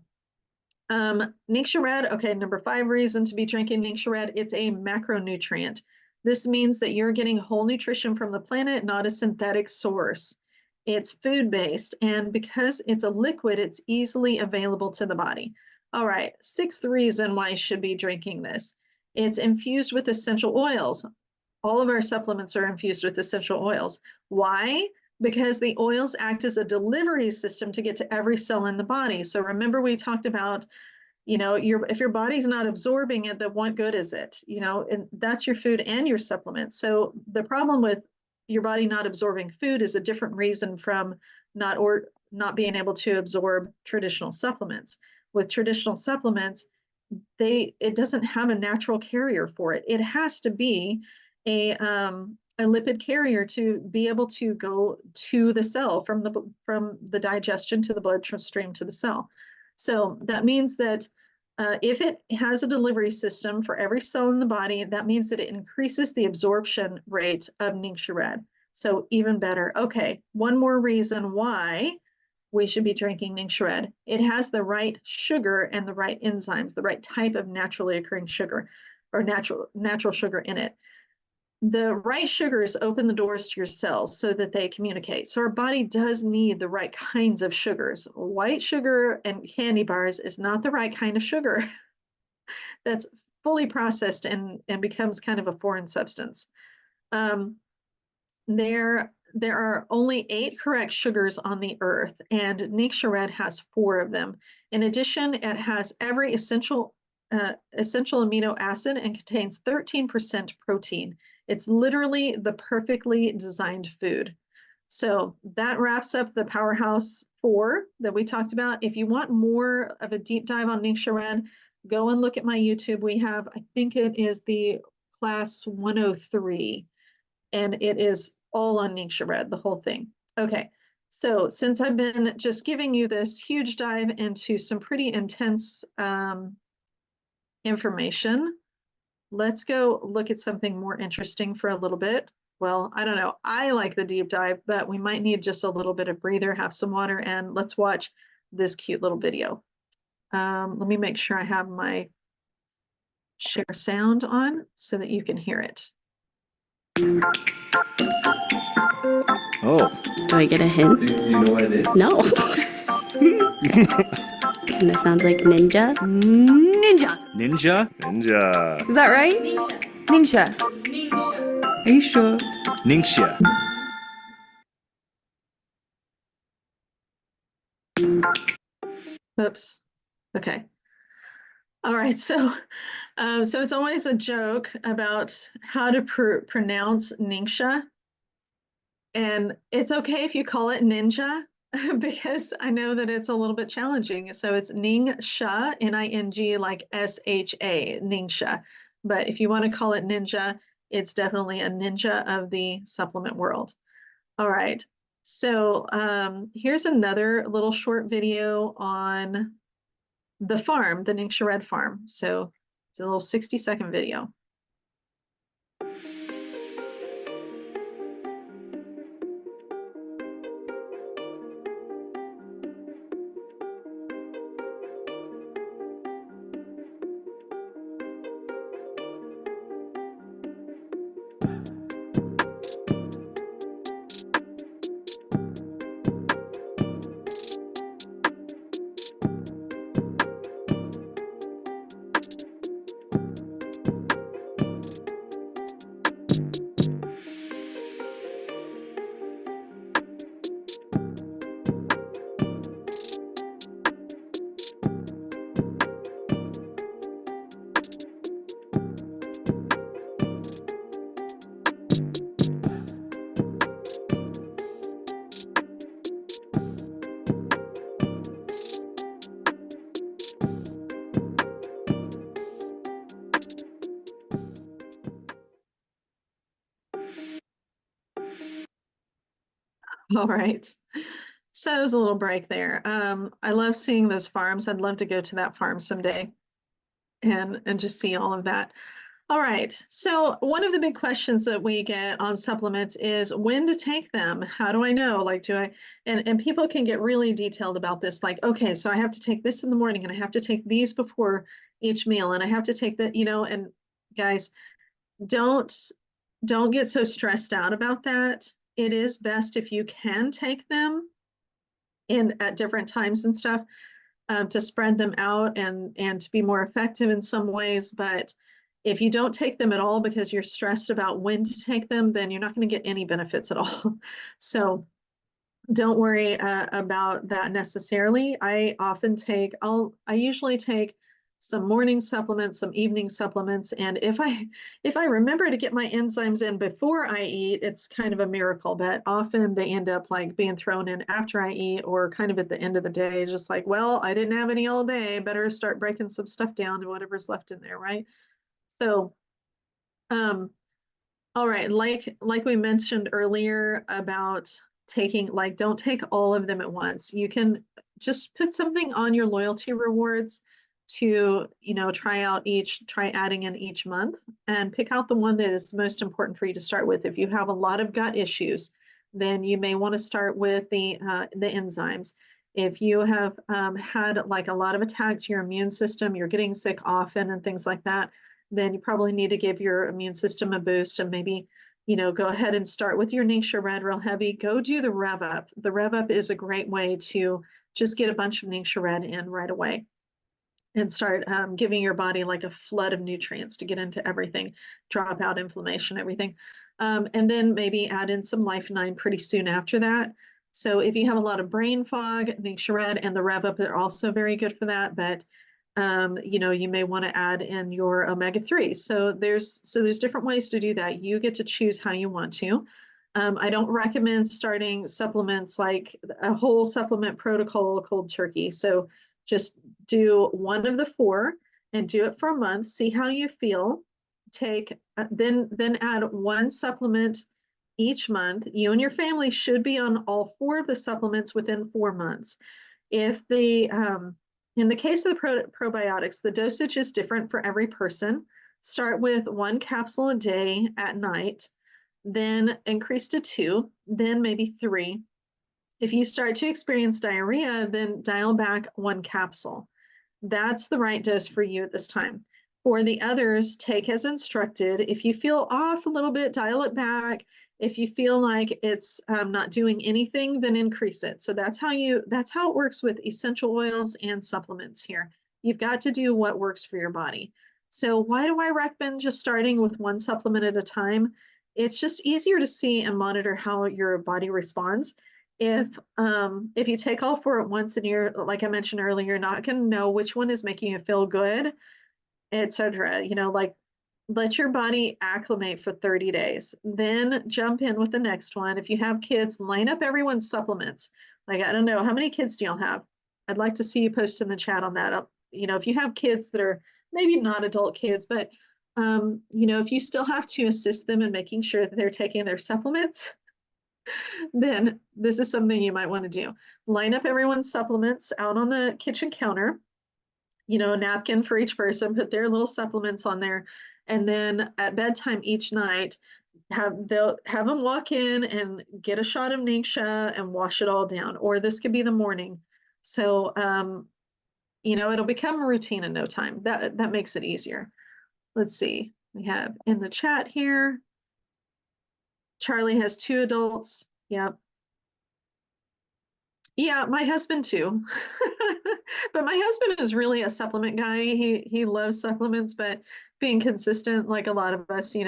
[SPEAKER 1] Ningxia Red, okay, number 5 reason to be drinking Ningxia Red, it's a macronutrient. This means that you're getting whole nutrition from the planet, not a synthetic source. It's food-based, and because it's a liquid, it's easily available to the body. All right, 6th reason why you should be drinking this. It's infused with essential oils. All of our supplements are infused with essential oils. Why? Because the oils act as a delivery system to get to every cell in the body. So remember, we talked about, you know, if your body's not absorbing it, then what good is it? You know, and that's your food and your supplement. So the problem with your body not absorbing food is a different reason from not being able to absorb traditional supplements. With traditional supplements, it doesn't have a natural carrier for it. It has to be a lipid carrier to be able to go to the cell from the digestion to the bloodstream to the cell. So that means that if it has a delivery system for every cell in the body, that means that it increases the absorption rate of Ningxia Red. So even better. Okay, one more reason why we should be drinking Ningxia Red. It has the right sugar and the right enzymes, the right type of naturally occurring sugar or natural sugar in it. The right sugars open the doors to your cells so that they communicate. So our body does need the right kinds of sugars. White sugar and candy bars is not the right kind of sugar that's fully processed and becomes kind of a foreign substance. There are only 8 correct sugars on the earth, and Ningxia Red has 4 of them. In addition, it has every essential amino acid and contains 13% protein. It's literally the perfectly designed food. So that wraps up the Powerhouse 4 that we talked about. If you want more of a deep dive on Ningxia Red, go and look at my YouTube. We have, I think it is the class 103, and it is all on Ningxia Red, the whole thing. Okay, so since I've been just giving you this huge dive into some pretty intense information, let's go look at something more interesting for a little bit. Well, I don't know. I like the deep dive, but we might need just a little bit of breather, have some water, and let's watch this cute little video. Let me make sure I have my share sound on so that you can hear it.
[SPEAKER 2] Oh.
[SPEAKER 3] Do I get a hint?
[SPEAKER 2] Do you know what it is?
[SPEAKER 3] No. Kind of sounds like ninja.
[SPEAKER 4] Ninja.
[SPEAKER 2] Ninja?
[SPEAKER 5] Ninja.
[SPEAKER 4] Is that right? Ningxia. Are you sure?
[SPEAKER 2] Ningxia.
[SPEAKER 1] Oops. Okay. All right. So it's always a joke about how to pronounce Ningxia. And it's okay if you call it ninja because I know that it's a little bit challenging. So it's Ningxia, N-I-N-G, like S-H-A, Ningxia. But if you want to call it ninja, it's definitely a ninja of the supplement world. All right. So here's another little short video on the farm, the Ningxia Red farm. So it's a little 60-second video. All right. So it was a little break there. I love seeing those farms. I'd love to go to that farm someday and just see all of that. All right. So one of the big questions that we get on supplements is when to take them. How do I know? Like, do I, and people can get really detailed about this. Like, okay, so I have to take this in the morning and I have to take these before each meal and I have to take that, and guys, don't don't get so stressed out about that. It is best if you can take them in at different times and stuff, to spread them out and to be more effective in some ways. But if you don't take them at all because you're stressed about when to take them, then you're not going to get any benefits at all. So don't worry about that necessarily. I usually take some morning supplements, some evening supplements, and if I remember to get my enzymes in before I eat, it's kind of a miracle, but often they end up like being thrown in after I eat or kind of at the end of the day, just like, well, I didn't have any all day, better start breaking some stuff down to whatever's left in there, right? So, um, all right, like we mentioned earlier about taking, like, don't take all of them at once. You can just put something on your loyalty rewards to, try adding in each month and pick out the one that is most important for you to start with. If you have a lot of gut issues, then you may want to start with the enzymes. If you have had like a lot of attack to your immune system, you're getting sick often and things like that, then you probably need to give your immune system a boost and maybe, go ahead and start with your Ningxia Red real heavy. Go do the Rev Up. The Rev Up is a great way to just get a bunch of Ningxia Red in right away and start giving your body like a flood of nutrients to get into everything, drop out inflammation, everything. And then maybe add in some Life 9 pretty soon after that. So if you have a lot of brain fog, Ningxia Red and the Rev Up are also very good for that. But you may want to add in your omega-3. So there's different ways to do that. You get to choose how you want to. I don't recommend starting supplements like a whole supplement protocol cold turkey. So just do one of the four and do it for a month. See how you feel. Then add one supplement each month. You and your family should be on all four of the supplements within 4 months. If in the case of the probiotics, the dosage is different for every person. Start with 1 capsule a day at night, then increase to 2, then maybe 3. If you start to experience diarrhea, then dial back 1 capsule. That's the right dose for you at this time. For the others, take as instructed. If you feel off a little bit, dial it back. If you feel like it's not doing anything, then increase it. So that's how it works with essential oils and supplements here. You've got to do what works for your body. So why do I recommend just starting with 1 supplement at a time? It's just easier to see and monitor how your body responds. If you take all 4 at once and you're, like I mentioned earlier, you're not going to know which one is making you feel good, etc. Like, let your body acclimate for 30 days, then jump in with the next one. If you have kids, line up everyone's supplements. Like, I don't know, how many kids do y'all have? I'd like to see you post in the chat on that. If you have kids that are maybe not adult kids, but if you still have to assist them in making sure that they're taking their supplements, then this is something you might want to do. Line up everyone's supplements out on the kitchen counter, a napkin for each person, put their little supplements on there. And then at bedtime each night, they'll have them walk in and get a shot of Ningxia and wash it all down. Or this could be the morning. So, it'll become a routine in no time. That makes it easier. Let's see. We have in the chat here, Charlie has 2 adults. Yep. Yeah, my husband too. But my husband is really a supplement guy. He loves supplements, but being consistent, like a lot of us, he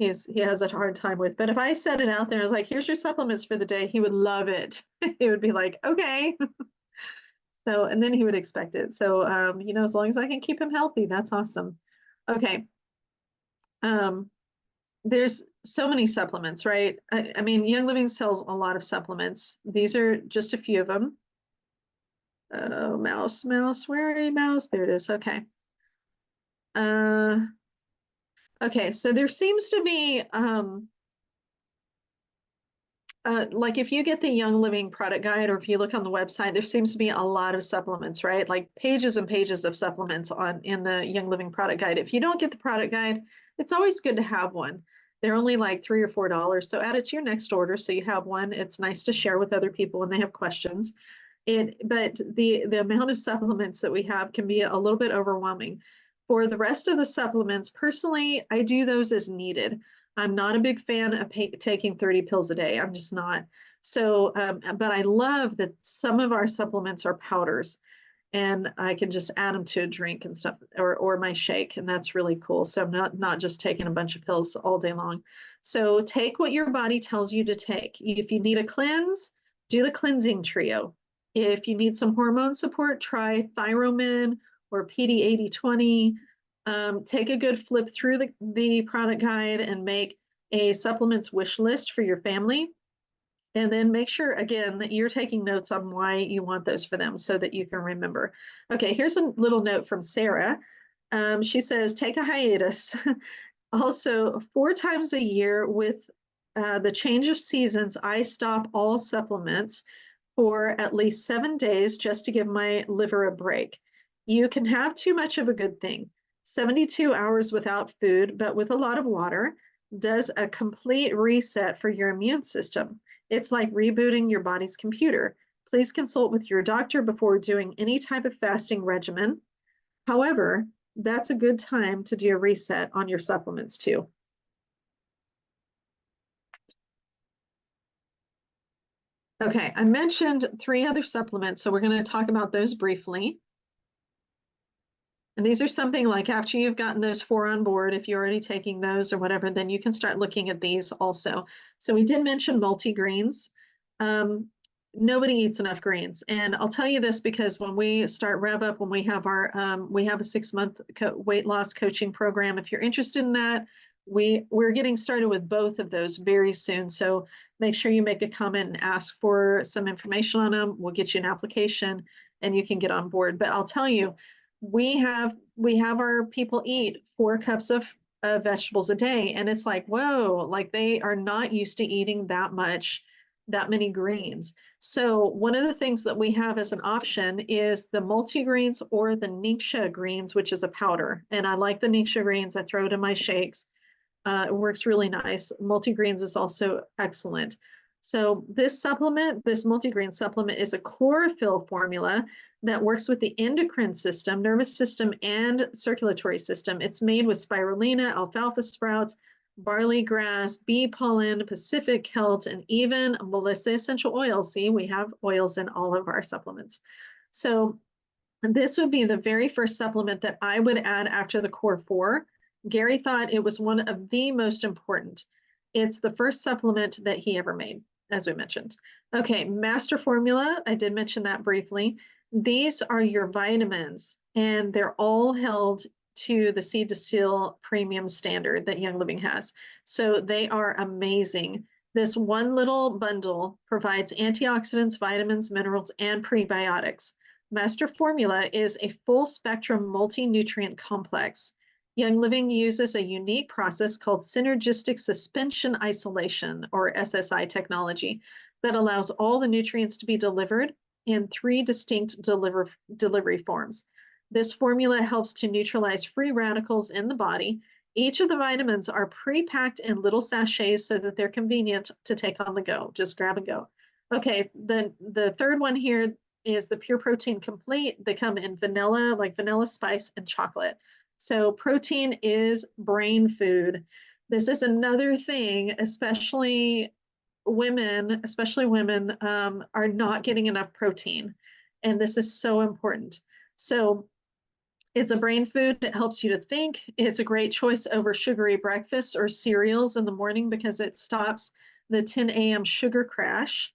[SPEAKER 1] has a hard time with. But if I set it out there, I was like, here's your supplements for the day, he would love it. He would be like, okay. So, and then he would expect it. So, as long as I can keep him healthy, that's awesome. Okay. There's so many supplements, right? I mean, Young Living sells a lot of supplements. These are just a few of them. Oh, mouse, where are you, mouse? There it is. Okay. Okay, so there seems to be like if you get the Young Living product guide, or if you look on the website, there seems to be a lot of supplements, right? Like pages and pages of supplements in the Young Living product guide. If you don't get the product guide, it's always good to have one. They're only like $3 or $4, so add it to your next order so you have one. It's nice to share with other people when they have questions. But the amount of supplements that we have can be a little bit overwhelming. For the rest of the supplements, personally, I do those as needed. I'm not a big fan of taking 30 pills a day. I'm just not. So, but I love that some of our supplements are powders, and I can just add them to a drink and stuff, or my shake, and that's really cool. So I'm not just taking a bunch of pills all day long. So take what your body tells you to take. If you need a cleanse, do the cleansing trio. If you need some hormone support, try Thyromin or PD8020. Take a good flip through the product guide and make a supplements wish list for your family. And then make sure, again, that you're taking notes on why you want those for them so that you can remember. Okay, here's a little note from Sarah. She says, take a hiatus. Also, 4 times a year with the change of seasons, I stop all supplements for at least 7 days just to give my liver a break. You can have too much of a good thing. 72 hours without food, but with a lot of water, does a complete reset for your immune system. It's like rebooting your body's computer. Please consult with your doctor before doing any type of fasting regimen. However, that's a good time to do a reset on your supplements too. Okay, I mentioned 3 other supplements, so we're going to talk about those briefly. And these are something like after you've gotten those 4 on board, if you're already taking those or whatever, then you can start looking at these also. So we did mention multigreens. Nobody eats enough greens. And I'll tell you this because when we start Rev Up, when we have our, we have a 6-month weight loss coaching program. If you're interested in that, we're getting started with both of those very soon. So make sure you make a comment and ask for some information on them. We'll get you an application and you can get on board. But I'll tell you, we have our people eat 4 cups of vegetables a day, and it's like, whoa, like they are not used to eating that many greens. So one of the things that we have as an option is the multigreens or the Ningxia greens, which is a powder. And I like the Ningxia greens. I throw it in my shakes. It works really nice. Multigreens is also excellent. So this multigreen supplement is a chlorophyll formula that works with the endocrine system, nervous system, and circulatory system. It's made with spirulina, alfalfa sprouts, barley grass, bee pollen, Pacific kelp, and even Melissa essential oils. See, we have oils in all of our supplements. So this would be the very first supplement that I would add after the core 4. Gary thought it was one of the most important. It's the first supplement that he ever made, as we mentioned. Okay, master formula, I did mention that briefly. These are your vitamins, and they're all held to the Seed to Seal premium standard that Young Living has. So they are amazing. This one little bundle provides antioxidants, vitamins, minerals, and prebiotics. Master Formula is a full spectrum multi-nutrient complex. Young Living uses a unique process called synergistic suspension isolation, or SSI technology, that allows all the nutrients to be delivered in 3 distinct delivery forms. This formula helps to neutralize free radicals in the body. Each of the vitamins are pre-packed in little sachets so that they're convenient to take on the go. Just grab and go. Okay, the third one here is the Pure Protein Complete. They come in vanilla, like vanilla spice and chocolate. So protein is brain food. This is another thing, especially women are not getting enough protein. And this is so important. So it's a brain food. It helps you to think. It's a great choice over sugary breakfasts or cereals in the morning because it stops the 10 a.m. sugar crash.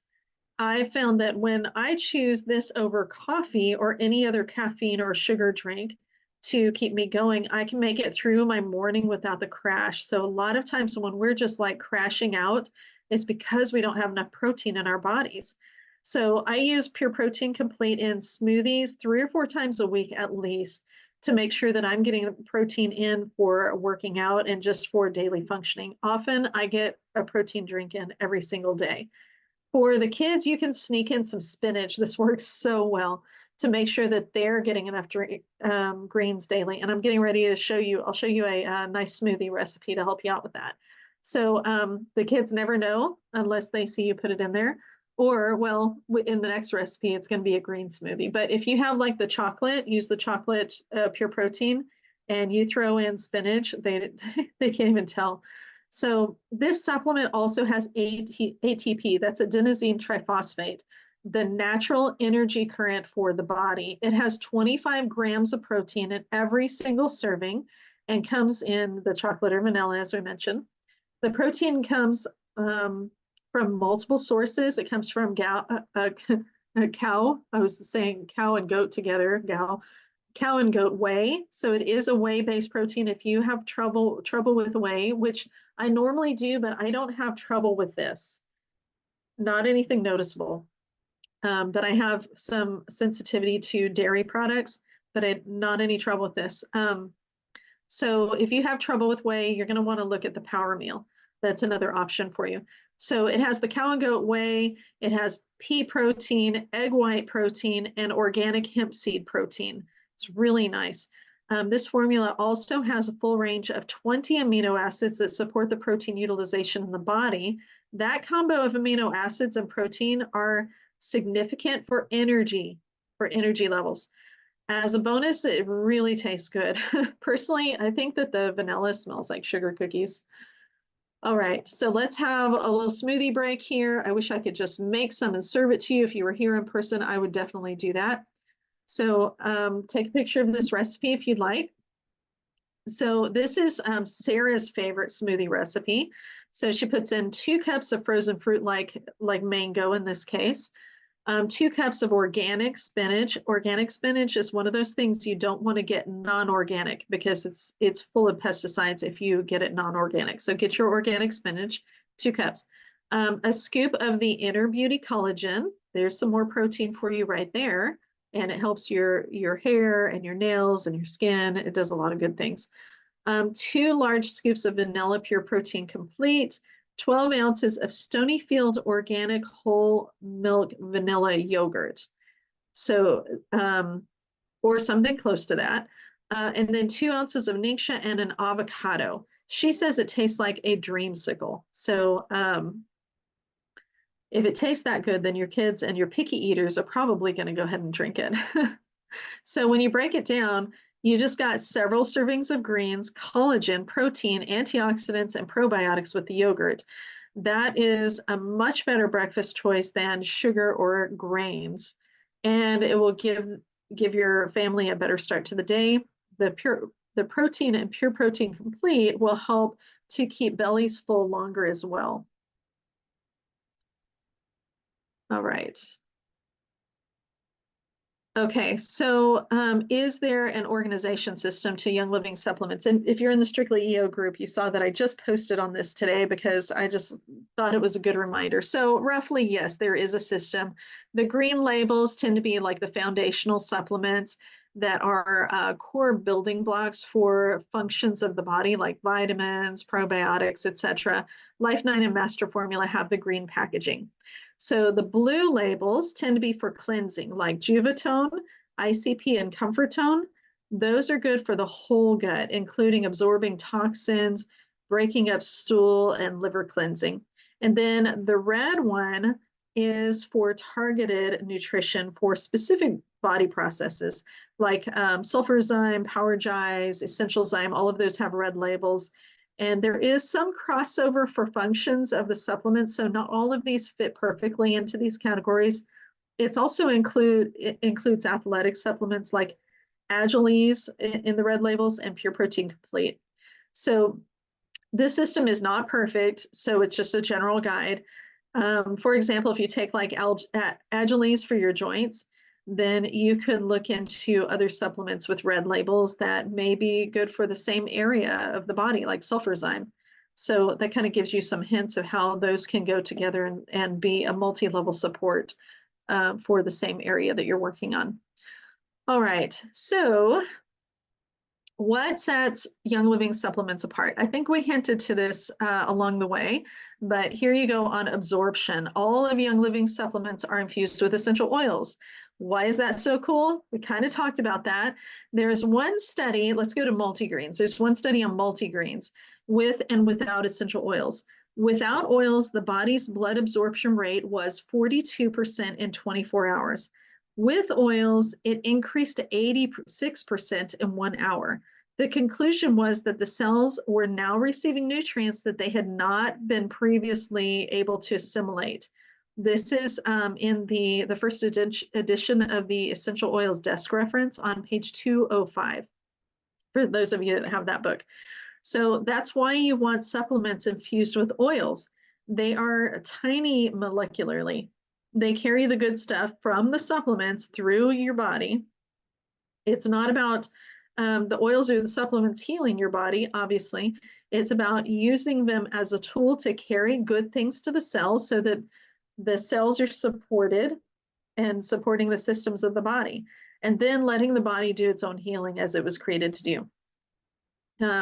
[SPEAKER 1] I found that when I choose this over coffee or any other caffeine or sugar drink to keep me going, I can make it through my morning without the crash. So a lot of times when we're just like crashing out, it's because we don't have enough protein in our bodies. So I use Pure Protein Complete in smoothies 3 or 4 times a week at least to make sure that I'm getting protein in for working out and just for daily functioning. Often I get a protein drink in every single day. For the kids, you can sneak in some spinach. This works so well to make sure that they're getting enough greens daily. And I'm getting ready to show you, I'll show you a nice smoothie recipe to help you out with that. So the kids never know unless they see you put it in there. Or, well, in the next recipe, it's going to be a green smoothie. But if you have like the chocolate, use the chocolate Pure Protein, and you throw in spinach, they can't even tell. So this supplement also has ATP, that's adenosine triphosphate, the natural energy current for the body. It has 25 grams of protein in every single serving and comes in the chocolate or vanilla, as we mentioned. The protein comes from multiple sources. It comes from a cow. I was saying cow and goat together, cow and goat whey. So it is a whey-based protein. If you have trouble with whey, which I normally do, but I don't have trouble with this. Not anything noticeable. But I have some sensitivity to dairy products, but not any trouble with this. So if you have trouble with whey, you're going to want to look at the Power Meal. That's another option for you. So it has the cow and goat whey, it has pea protein, egg white protein, and organic hemp seed protein. It's really nice. This formula also has a full range of 20 amino acids that support the protein utilization in the body. That combo of amino acids and protein are significant for energy levels. As a bonus, it really tastes good. Personally, I think that the vanilla smells like sugar cookies. All right, so let's have a little smoothie break here. I wish I could just make some and serve it to you. If you were here in person, I would definitely do that. So take a picture of this recipe if you'd like. So this is Sarah's favorite smoothie recipe. So she puts in 2 cups of frozen fruit like mango in this case. 2 cups of organic spinach. Organic spinach is one of those things you don't want to get non-organic because it's full of pesticides if you get it non-organic. So get your organic spinach, 2 cups. A scoop of the Inner Beauty collagen. There's some more protein for you right there. And it helps your hair and your nails and your skin. It does a lot of good things. 2 large scoops of vanilla Pure Protein Complete. 12 ounces of Stonyfield organic whole milk vanilla yogurt. So, or something close to that. And then 2 ounces of Ningxia and an avocado. She says it tastes like a dreamsicle. So if it tastes that good, then your kids and your picky eaters are probably going to go ahead and drink it. So when you break it down, you just got several servings of greens, collagen, protein, antioxidants, and probiotics with the yogurt. That is a much better breakfast choice than sugar or grains. And it will give your family a better start to the day. The protein and Pure Protein Complete will help to keep bellies full longer as well. All right. Okay, so is there an organization system to Young Living supplements? And if you're in the Strictly EO group, you saw that I just posted on this today because I just thought it was a good reminder. So roughly, yes, there is a system. The green labels tend to be like the foundational supplements. that are core building blocks for functions of the body, like vitamins, probiotics, etc. Life9 and Master Formula have the green packaging. So the blue labels tend to be for cleansing, like Juvatone, ICP, and Comfortone. Those are good for the whole gut, including absorbing toxins, breaking up stool, and liver cleansing. And then the red one is for targeted nutrition for specific body processes like sulfurzyme, powergize, essential zyme, all of those have red labels. And there is some crossover for functions of the supplements, so not all of these fit perfectly into these categories. It includes athletic supplements like Agiles in the red labels and Pure Protein Complete. So this system is not perfect, so it's just a general guide. For example, if you take like Agiles for your joints, then you could look into other supplements with red labels that may be good for the same area of the body, like sulfurzyme. So that kind of gives you some hints of how those can go together and be a multi-level support for the same area that you're working on. All right, so what sets Young Living supplements apart? I think we hinted to this along the way, but here you go on absorption. All of Young Living supplements are infused with essential oils. Why is that so cool? We kind of talked about that. There's one study, let's go to multigreens. There's one study on multigreens with and without essential oils. Without oils, the body's blood absorption rate was 42% in 24 hours. With oils, it increased to 86% in 1 hour. The conclusion was that the cells were now receiving nutrients that they had not been previously able to assimilate. This is in the first edition of the Essential Oils Desk Reference on page 205, for those of you that have that book. So that's why you want supplements infused with oils. They are tiny molecularly. They carry the good stuff from the supplements through your body. It's not about the oils or the supplements healing your body, obviously. It's about using them as a tool to carry good things to the cells so that the cells are supported and supporting the systems of the body, and then letting the body do its own healing as it was created to do.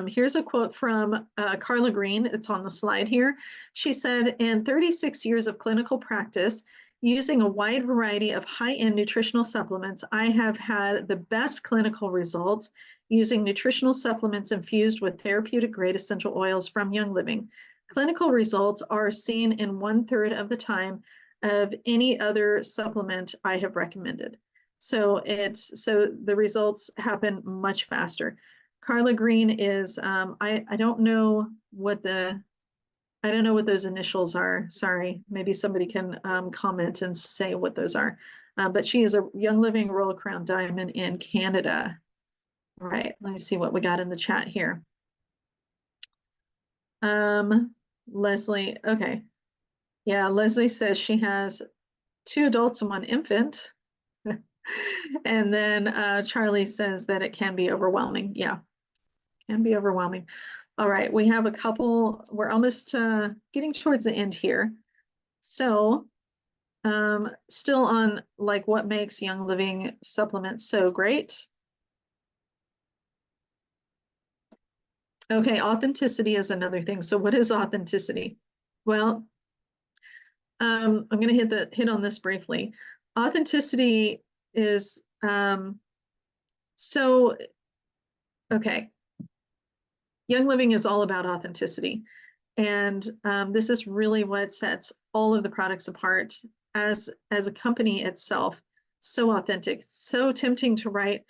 [SPEAKER 1] Here's a quote from Carla Green. It's on the slide here. She said, in 36 years of clinical practice, using a wide variety of high-end nutritional supplements, I have had the best clinical results using nutritional supplements infused with therapeutic-grade essential oils from Young Living. Clinical results are seen in 1/3 of the time of any other supplement I have recommended. So the results happen much faster. Carla Green is I don't know what those initials are. Sorry, maybe somebody can comment and say what those are. But she is a Young Living Royal Crown Diamond in Canada. All right, let me see what we got in the chat here. Leslie, okay. Yeah, Leslie says she has 2 adults and 1 infant. And then Charlie says that it can be overwhelming. Yeah, can be overwhelming. All right, we have a couple, we're almost getting towards the end here. So still on like what makes Young Living supplements so great. Okay, authenticity is another thing. So what is authenticity? Well, I'm going to hit on this briefly. Authenticity is okay. Young Living is all about authenticity, and this is really what sets all of the products apart as a company itself. So authentic, so tempting to write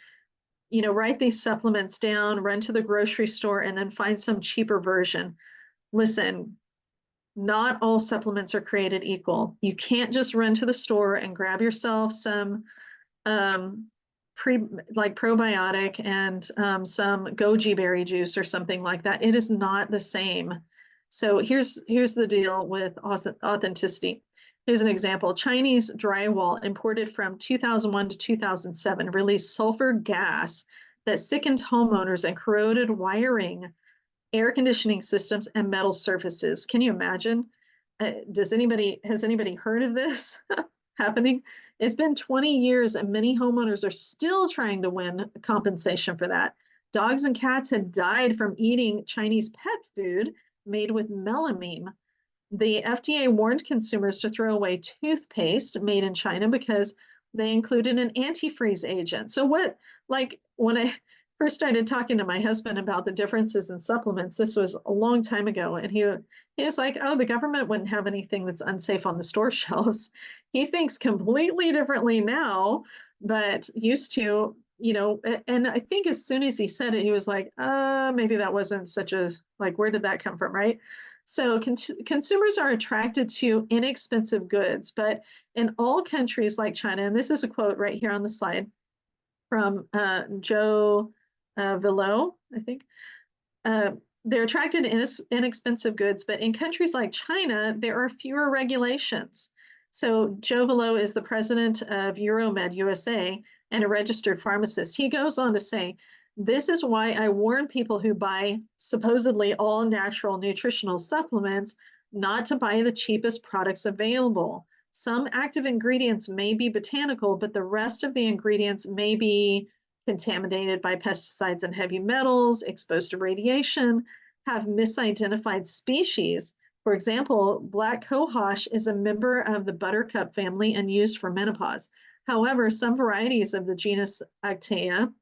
[SPEAKER 1] these supplements down, run to the grocery store, and then find some cheaper version. Listen, not all supplements are created equal. You can't just run to the store and grab yourself some probiotic and some goji berry juice or something like that. It is not the same. So here's the deal with authenticity. Here's an example. Chinese drywall imported from 2001 to 2007 released sulfur gas that sickened homeowners and corroded wiring, air conditioning systems, and metal surfaces. Can you imagine? Has anybody heard of this happening? It's been 20 years and many homeowners are still trying to win compensation for that. Dogs and cats had died from eating Chinese pet food made with melamine. The FDA warned consumers to throw away toothpaste made in China because they included an antifreeze agent. So what, like when I first started talking to my husband about the differences in supplements, this was a long time ago, and he was like, oh, the government wouldn't have anything that's unsafe on the store shelves. He thinks completely differently now, but used to, and I think as soon as he said it, he was like, maybe that wasn't such a, like, where did that come from, right? So consumers are attracted to inexpensive goods, but in all countries like China, and this is a quote right here on the slide from Joe Villot, I think. They're attracted to inexpensive goods, but in countries like China, there are fewer regulations. So Joe Villot is the president of Euromed USA and a registered pharmacist. He goes on to say, this is why I warn people who buy supposedly all natural nutritional supplements not to buy the cheapest products available. Some active ingredients may be botanical, but the rest of the ingredients may be contaminated by pesticides and heavy metals, exposed to radiation, have misidentified species. For example, black cohosh is a member of the buttercup family and used for menopause. However, some varieties of the genus Actea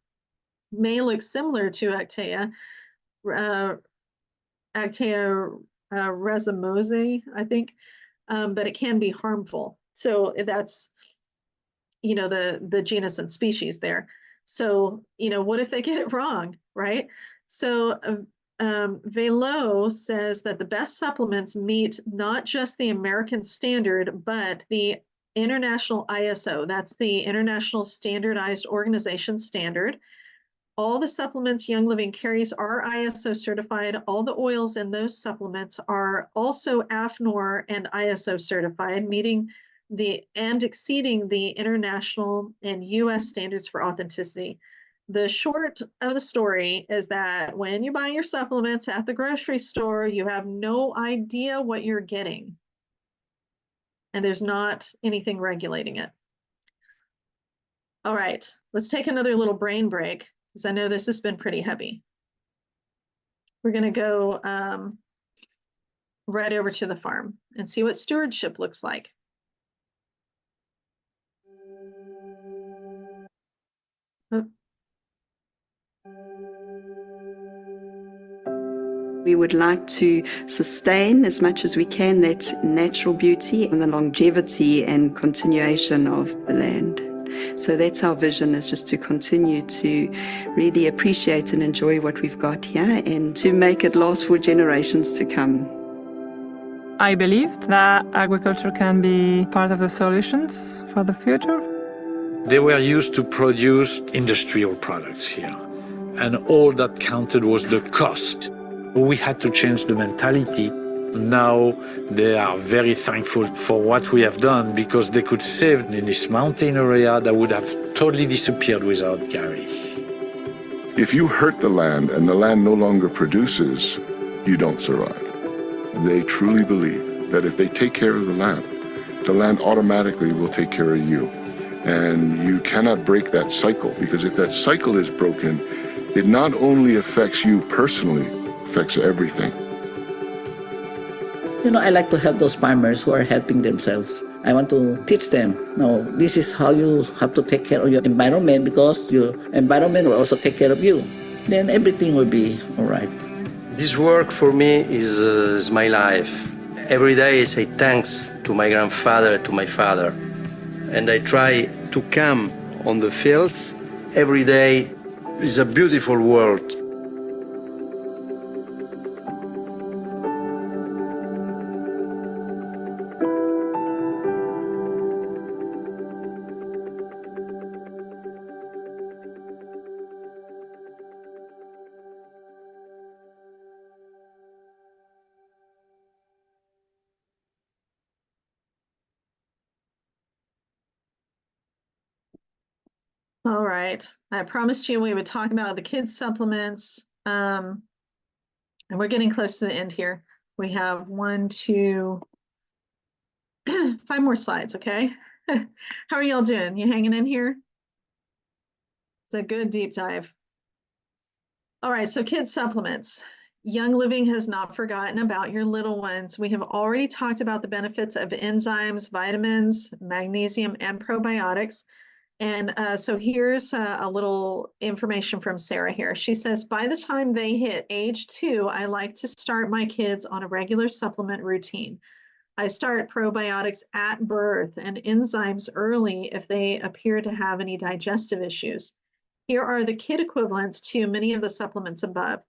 [SPEAKER 1] may look similar to Actea, Actea racemose, I think, but it can be harmful. So that's, the genus and species there. So, what if they get it wrong, right? So Velo says that the best supplements meet not just the American standard, but the international ISO. That's the International Standardized Organization standard. All the supplements Young Living carries are ISO certified. All the oils in those supplements are also AFNOR and ISO certified, meeting and exceeding the international and US standards for authenticity. The short of the story is that when you buy your supplements at the grocery store, you have no idea what you're getting. And there's not anything regulating it. All right, let's take another little brain break, because I know this has been pretty heavy. We're going to go right over to the farm and see what stewardship looks like. Oh.
[SPEAKER 5] We would like to sustain as much as we can that natural beauty and the longevity and continuation of the land. So that's our vision, is just to continue to really appreciate and enjoy what we've got here and to make it last for generations to come.
[SPEAKER 6] I believe that agriculture can be part of the solutions for the future.
[SPEAKER 7] They were used to produce industrial products here, and all that counted was the cost. We had to change the mentality. Now they are very thankful for what we have done, because they could save in this mountain area that would have totally disappeared without Gary.
[SPEAKER 8] If you hurt the land and the land no longer produces, you don't survive. They truly believe that if they take care of the land automatically will take care of you. And you cannot break that cycle, because if that cycle is broken, it not only affects you personally, affects everything.
[SPEAKER 9] I like to help those farmers who are helping themselves. I want to teach them, no, this is how you have to take care of your environment, because your environment will also take care of you. Then everything will be all right.
[SPEAKER 10] This work for me is my life. Every day I say thanks to my grandfather, to my father. And I try to come on the fields. Every day is a beautiful world.
[SPEAKER 1] All right, I promised you we would talk about the kids' supplements, and we're getting close to the end here. We have 1, 2, 5 more slides, okay? How are y'all doing? You hanging in here? It's a good deep dive. All right, so kids supplements. Young Living has not forgotten about your little ones. We have already talked about the benefits of enzymes, vitamins, magnesium, and probiotics. And so here's a little information from Sarah here. She says, by the time they hit age 2, I like to start my kids on a regular supplement routine. I start probiotics at birth and enzymes early if they appear to have any digestive issues. Here are the kid equivalents to many of the supplements above.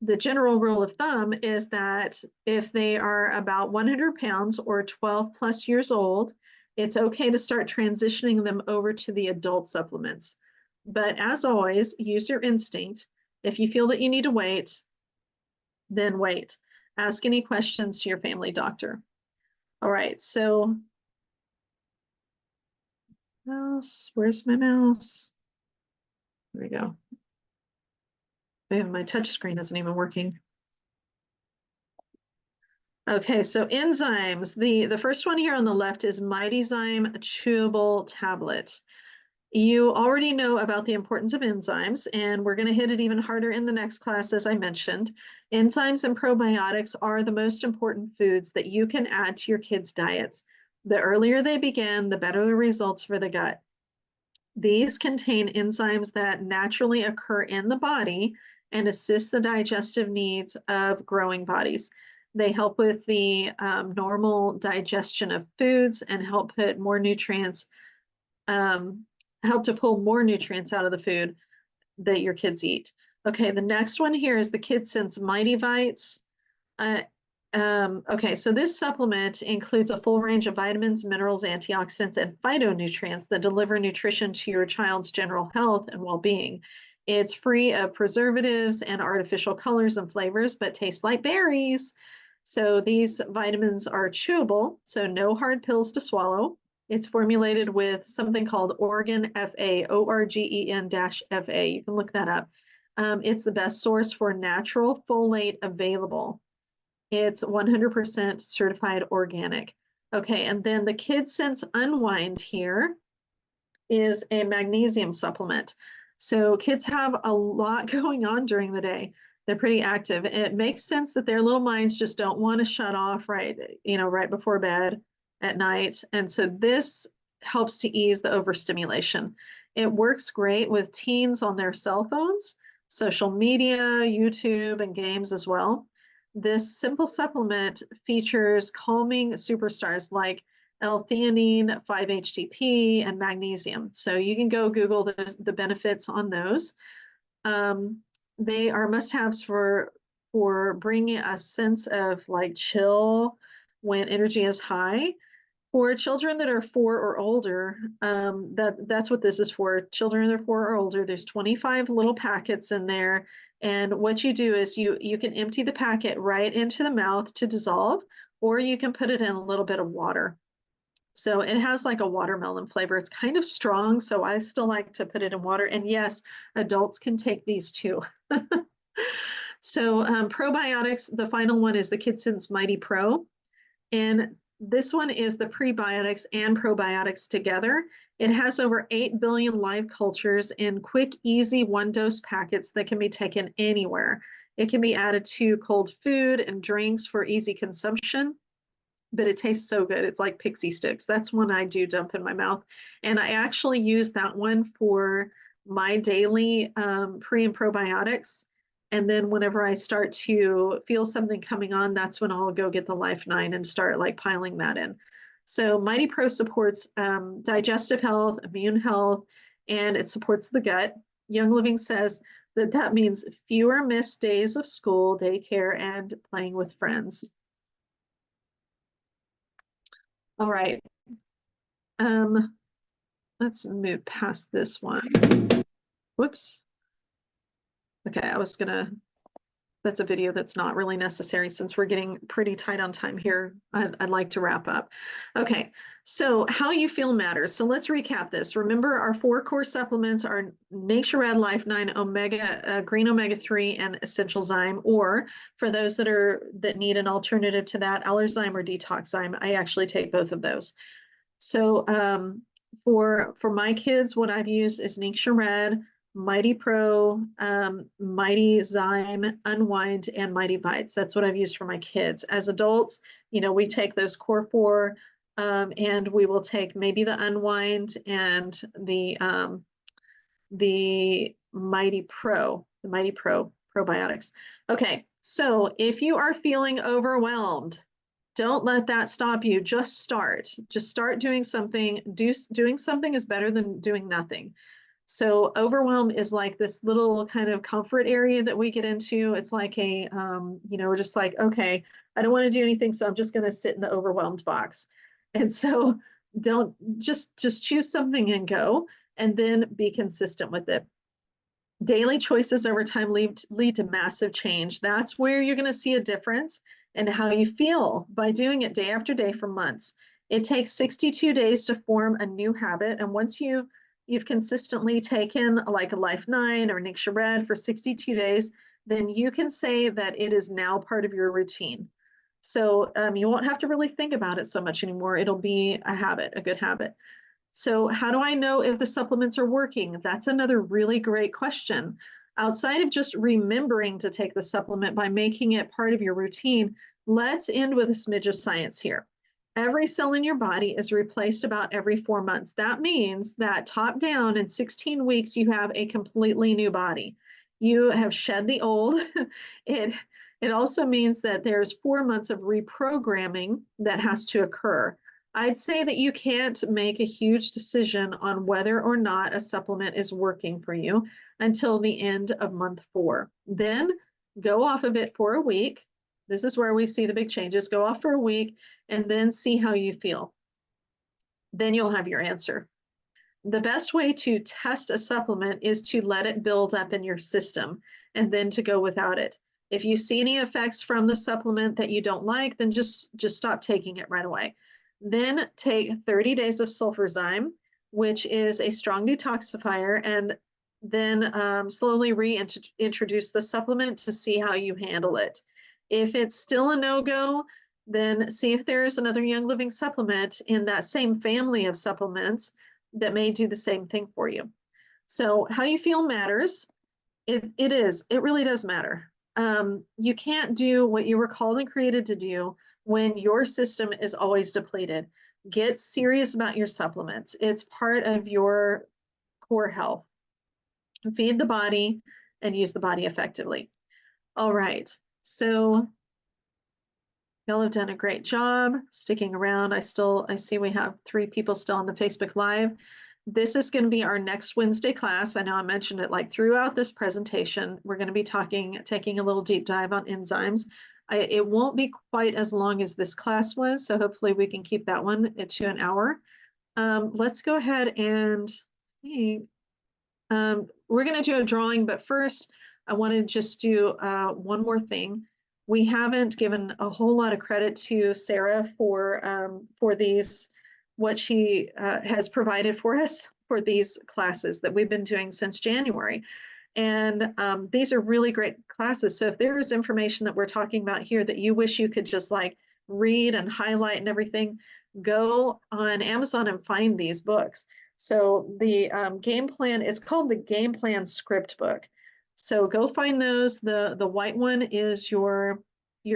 [SPEAKER 1] The general rule of thumb is that if they are about 100 pounds or 12 plus years old, it's okay to start transitioning them over to the adult supplements. But as always, use your instinct. If you feel that you need to wait, then wait. Ask any questions to your family doctor. All right, so mouse, where's my mouse? There we go. My touch screen isn't even working. Okay, so enzymes. The first one here on the left is Mightyzyme chewable tablet. You already know about the importance of enzymes, and we're going to hit it even harder in the next class, as I mentioned. Enzymes and probiotics are the most important foods that you can add to your kids' diets. The earlier they begin, the better the results for the gut. These contain enzymes that naturally occur in the body and assist the digestive needs of growing bodies. They help with the normal digestion of foods and help put more nutrients, help to pull more nutrients out of the food that your kids eat. Okay, the next one here is the KidSense Mighty Vites. Okay, so this supplement includes a full range of vitamins, minerals, antioxidants, and phytonutrients that deliver nutrition to your child's general health and well-being. It's free of preservatives and artificial colors and flavors, but tastes like berries. So these vitamins are chewable, so no hard pills to swallow. It's formulated with something called Organ FA, ORGEN-FA. You can look that up. It's the best source for natural folate available. It's 100% certified organic. Okay, and then the KidSense Unwind here is a magnesium supplement. So kids have a lot going on during the day. They're pretty active. It makes sense that their little minds just don't want to shut off right before bed at night. And so this helps to ease the overstimulation. It works great with teens on their cell phones, social media, YouTube, and games as well. This simple supplement features calming superstars like L-theanine, 5-HTP, and magnesium. So you can go Google the benefits on those. They are must-haves for bringing a sense of like chill when energy is high. For children that are 4 or older, that's what this is for. Children that are 4 or older, there's 25 little packets in there. And what you do is you can empty the packet right into the mouth to dissolve, or you can put it in a little bit of water. So it has like a watermelon flavor. It's kind of strong, so I still like to put it in water. And yes, adults can take these too. So probiotics, the final one is the KidSense Mighty Pro. And this one is the prebiotics and probiotics together. It has over 8 billion live cultures in quick, easy one-dose packets that can be taken anywhere. It can be added to cold food and drinks for easy consumption, but it tastes so good. It's like pixie sticks. That's one I do dump in my mouth. And I actually use that one for my daily pre and probiotics. And then whenever I start to feel something coming on, that's when I'll go get the Life 9 and start like piling that in. So Mighty Pro supports digestive health, immune health, and it supports the gut. Young Living says that means fewer missed days of school, daycare, and playing with friends. All right. Let's move past this one. Whoops. Okay, that's a video that's not really necessary since we're getting pretty tight on time here. I'd like to wrap up. Okay, so how you feel matters. So let's recap this. Remember, our 4 core supplements are Nature Red Life 9 Omega, Green Omega-3, and Essential Zyme, or for those that need an alternative to that, Allerzyme or Detox Zyme. I actually take both of those. So for my kids, what I've used is Ningxia Red, Mighty Pro, Mighty Zyme, Unwind, and Mighty Bites. That's what I've used for my kids. As adults, you know, we take those core four, and we will take maybe the Unwind and the Mighty Pro, the Mighty Pro probiotics. Okay, so if you are feeling overwhelmed, don't let that stop you. Just start. Just start doing something. Doing something is better than doing nothing. So overwhelm is like this little kind of comfort area that we get into. It's like a, you know, we're just like, okay, I don't want to do anything, so I'm just going to sit in the overwhelmed box. And so don't just choose something and go, and then be consistent with it. Daily choices over time lead to massive change. That's where you're going to see a difference in how you feel by doing it day after day for months. It takes 62 days to form a new habit, and once you've consistently taken like a Life 9 or Ningxia Red for 62 days, then you can say that it is now part of your routine. So you won't have to really think about it so much anymore. It'll be a habit, a good habit. So how do I know if the supplements are working? That's another really great question. Outside of just remembering to take the supplement by making it part of your routine, let's end with a smidge of science here. Every cell in your body is replaced about every 4 months. That means that top down in 16 weeks, you have a completely new body. You have shed the old. It also means that there's 4 months of reprogramming that has to occur. I'd say that you can't make a huge decision on whether or not a supplement is working for you until the end of month 4. Then go off of it for a week. This is where we see the big changes. Go off for a week and then see how you feel. Then you'll have your answer. The best way to test a supplement is to let it build up in your system and then to go without it. If you see any effects from the supplement that you don't like, then just stop taking it right away. Then take 30 days of sulfurzyme, which is a strong detoxifier, and then slowly reintroduce the supplement to see how you handle it. If it's still a no-go, then see if there's another Young Living supplement in that same family of supplements that may do the same thing for you. So how you feel matters. It really does matter. You can't do what you were called and created to do when your system is always depleted. Get serious about your supplements. It's part of your core health. Feed the body and use the body effectively. All right, so y'all have done a great job sticking around. I see we have 3 people still on the Facebook Live. This is going to be our next Wednesday class. I know I mentioned it like throughout this presentation. We're going to be taking a little deep dive on enzymes. It won't be quite as long as this class was, so hopefully we can keep that one to an hour. Let's go ahead and we're going to do a drawing, but first I want to just do one more thing. We haven't given a whole lot of credit to Sarah for these, what she has provided for us for these classes that we've been doing since January. And these are really great classes. So if there is information that we're talking about here that you wish you could just like read and highlight and everything, go on Amazon and find these books. So the game plan is called the Game Plan Script Book. So go find those. The white one is your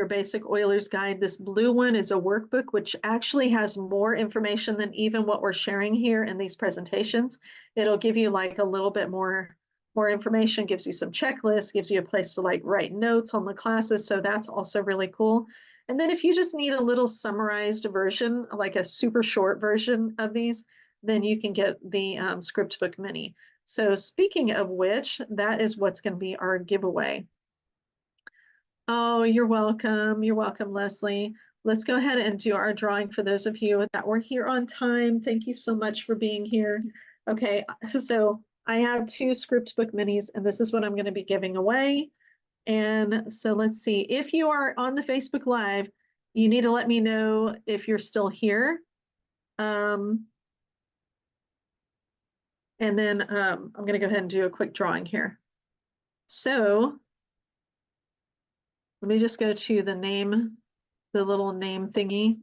[SPEAKER 1] basic Oiler's guide. This blue one is a workbook, which actually has more information than even what we're sharing here in these presentations. It'll give you like a little bit more information, gives you some checklists, gives you a place to like write notes on the classes. So that's also really cool. And then if you just need a little summarized version, like a super short version of these, then you can get the Script Book Mini. So speaking of which, that is what's going to be our giveaway. Oh, you're welcome. You're welcome, Leslie. Let's go ahead and do our drawing for those of you that were here on time. Thank you so much for being here. Okay, so I have 2 Script Book Minis, and this is what I'm going to be giving away. And so let's see. If you are on the Facebook Live, you need to let me know if you're still here. And then I'm going to go ahead and do a quick drawing here. So let me just go to the name, the little name thingy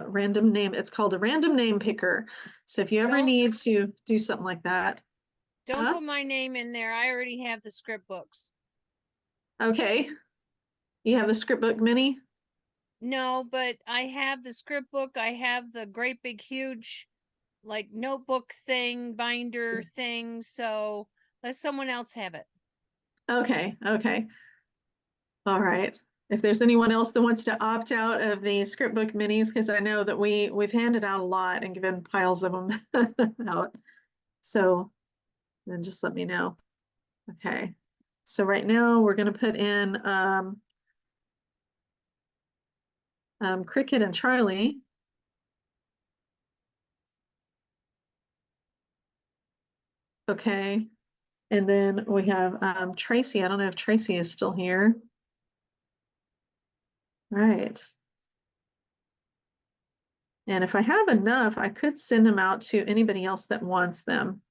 [SPEAKER 1] random name. It's called a random name picker. So if you ever need to do something like that.
[SPEAKER 11] Don't put my name in there. I already have the script books.
[SPEAKER 1] Okay. You have the script book mini?
[SPEAKER 11] No, but I have the script book. I have the great big huge like notebook thing, binder thing. So let someone else have it.
[SPEAKER 1] Okay, okay. All right. If there's anyone else that wants to opt out of the script book minis, because I know that we've handed out a lot and given piles of them out. So then just let me know. Okay. So right now we're going to put in Cricket and Charlie. Okay. And then we have Tracy. I don't know if Tracy is still here. Right. And if I have enough, I could send them out to anybody else that wants them.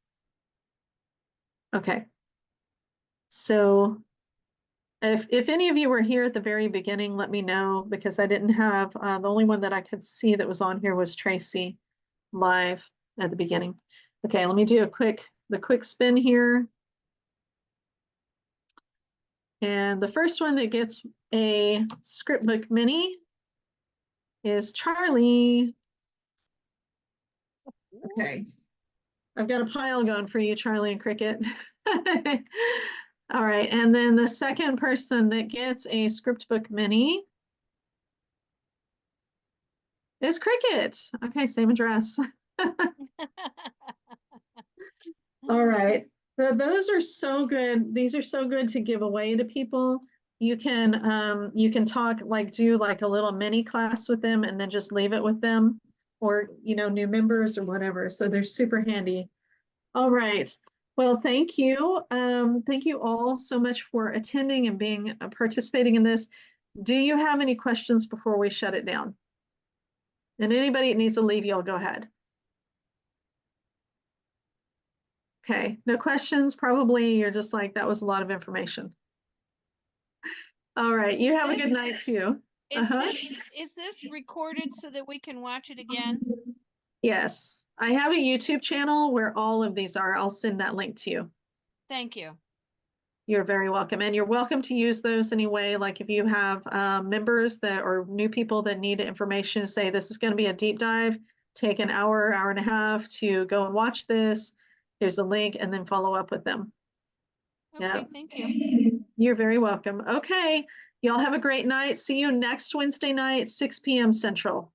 [SPEAKER 1] Okay. So if any of you were here at the very beginning, let me know, because I didn't have, the only one that I could see that was on here was Tracy live at the beginning. Okay, let me do the quick spin here. And the first one that gets a script book mini is Charlie. Okay. I've got a pile going for you, Charlie and Cricket. All right, and then the second person that gets a script book mini is Cricket. Okay, same address. All right. Those are so good. These are so good to give away to people. You can talk, like do like a little mini class with them and then just leave it with them, or new members or whatever. So they're super handy. All right. Well, thank you. Thank you all so much for attending and being participating in this. Do you have any questions before we shut it down? And anybody that needs to leave, y'all go ahead. Okay, no questions. Probably you're just like, that was a lot of information. All right, you have a good night too.
[SPEAKER 11] Is this recorded so that we can watch it again?
[SPEAKER 1] Yes, I have a YouTube channel where all of these are. I'll send that link to you.
[SPEAKER 11] Thank you.
[SPEAKER 1] You're very welcome. And you're welcome to use those anyway. Like if you have members that or new people that need information, say this is going to be a deep dive, take an hour, hour and a half to go and watch this. Here's a link and then follow up with them.
[SPEAKER 11] Okay, thank you.
[SPEAKER 1] You're very welcome. Okay, y'all have a great night. See you next Wednesday night, 6 p.m. Central.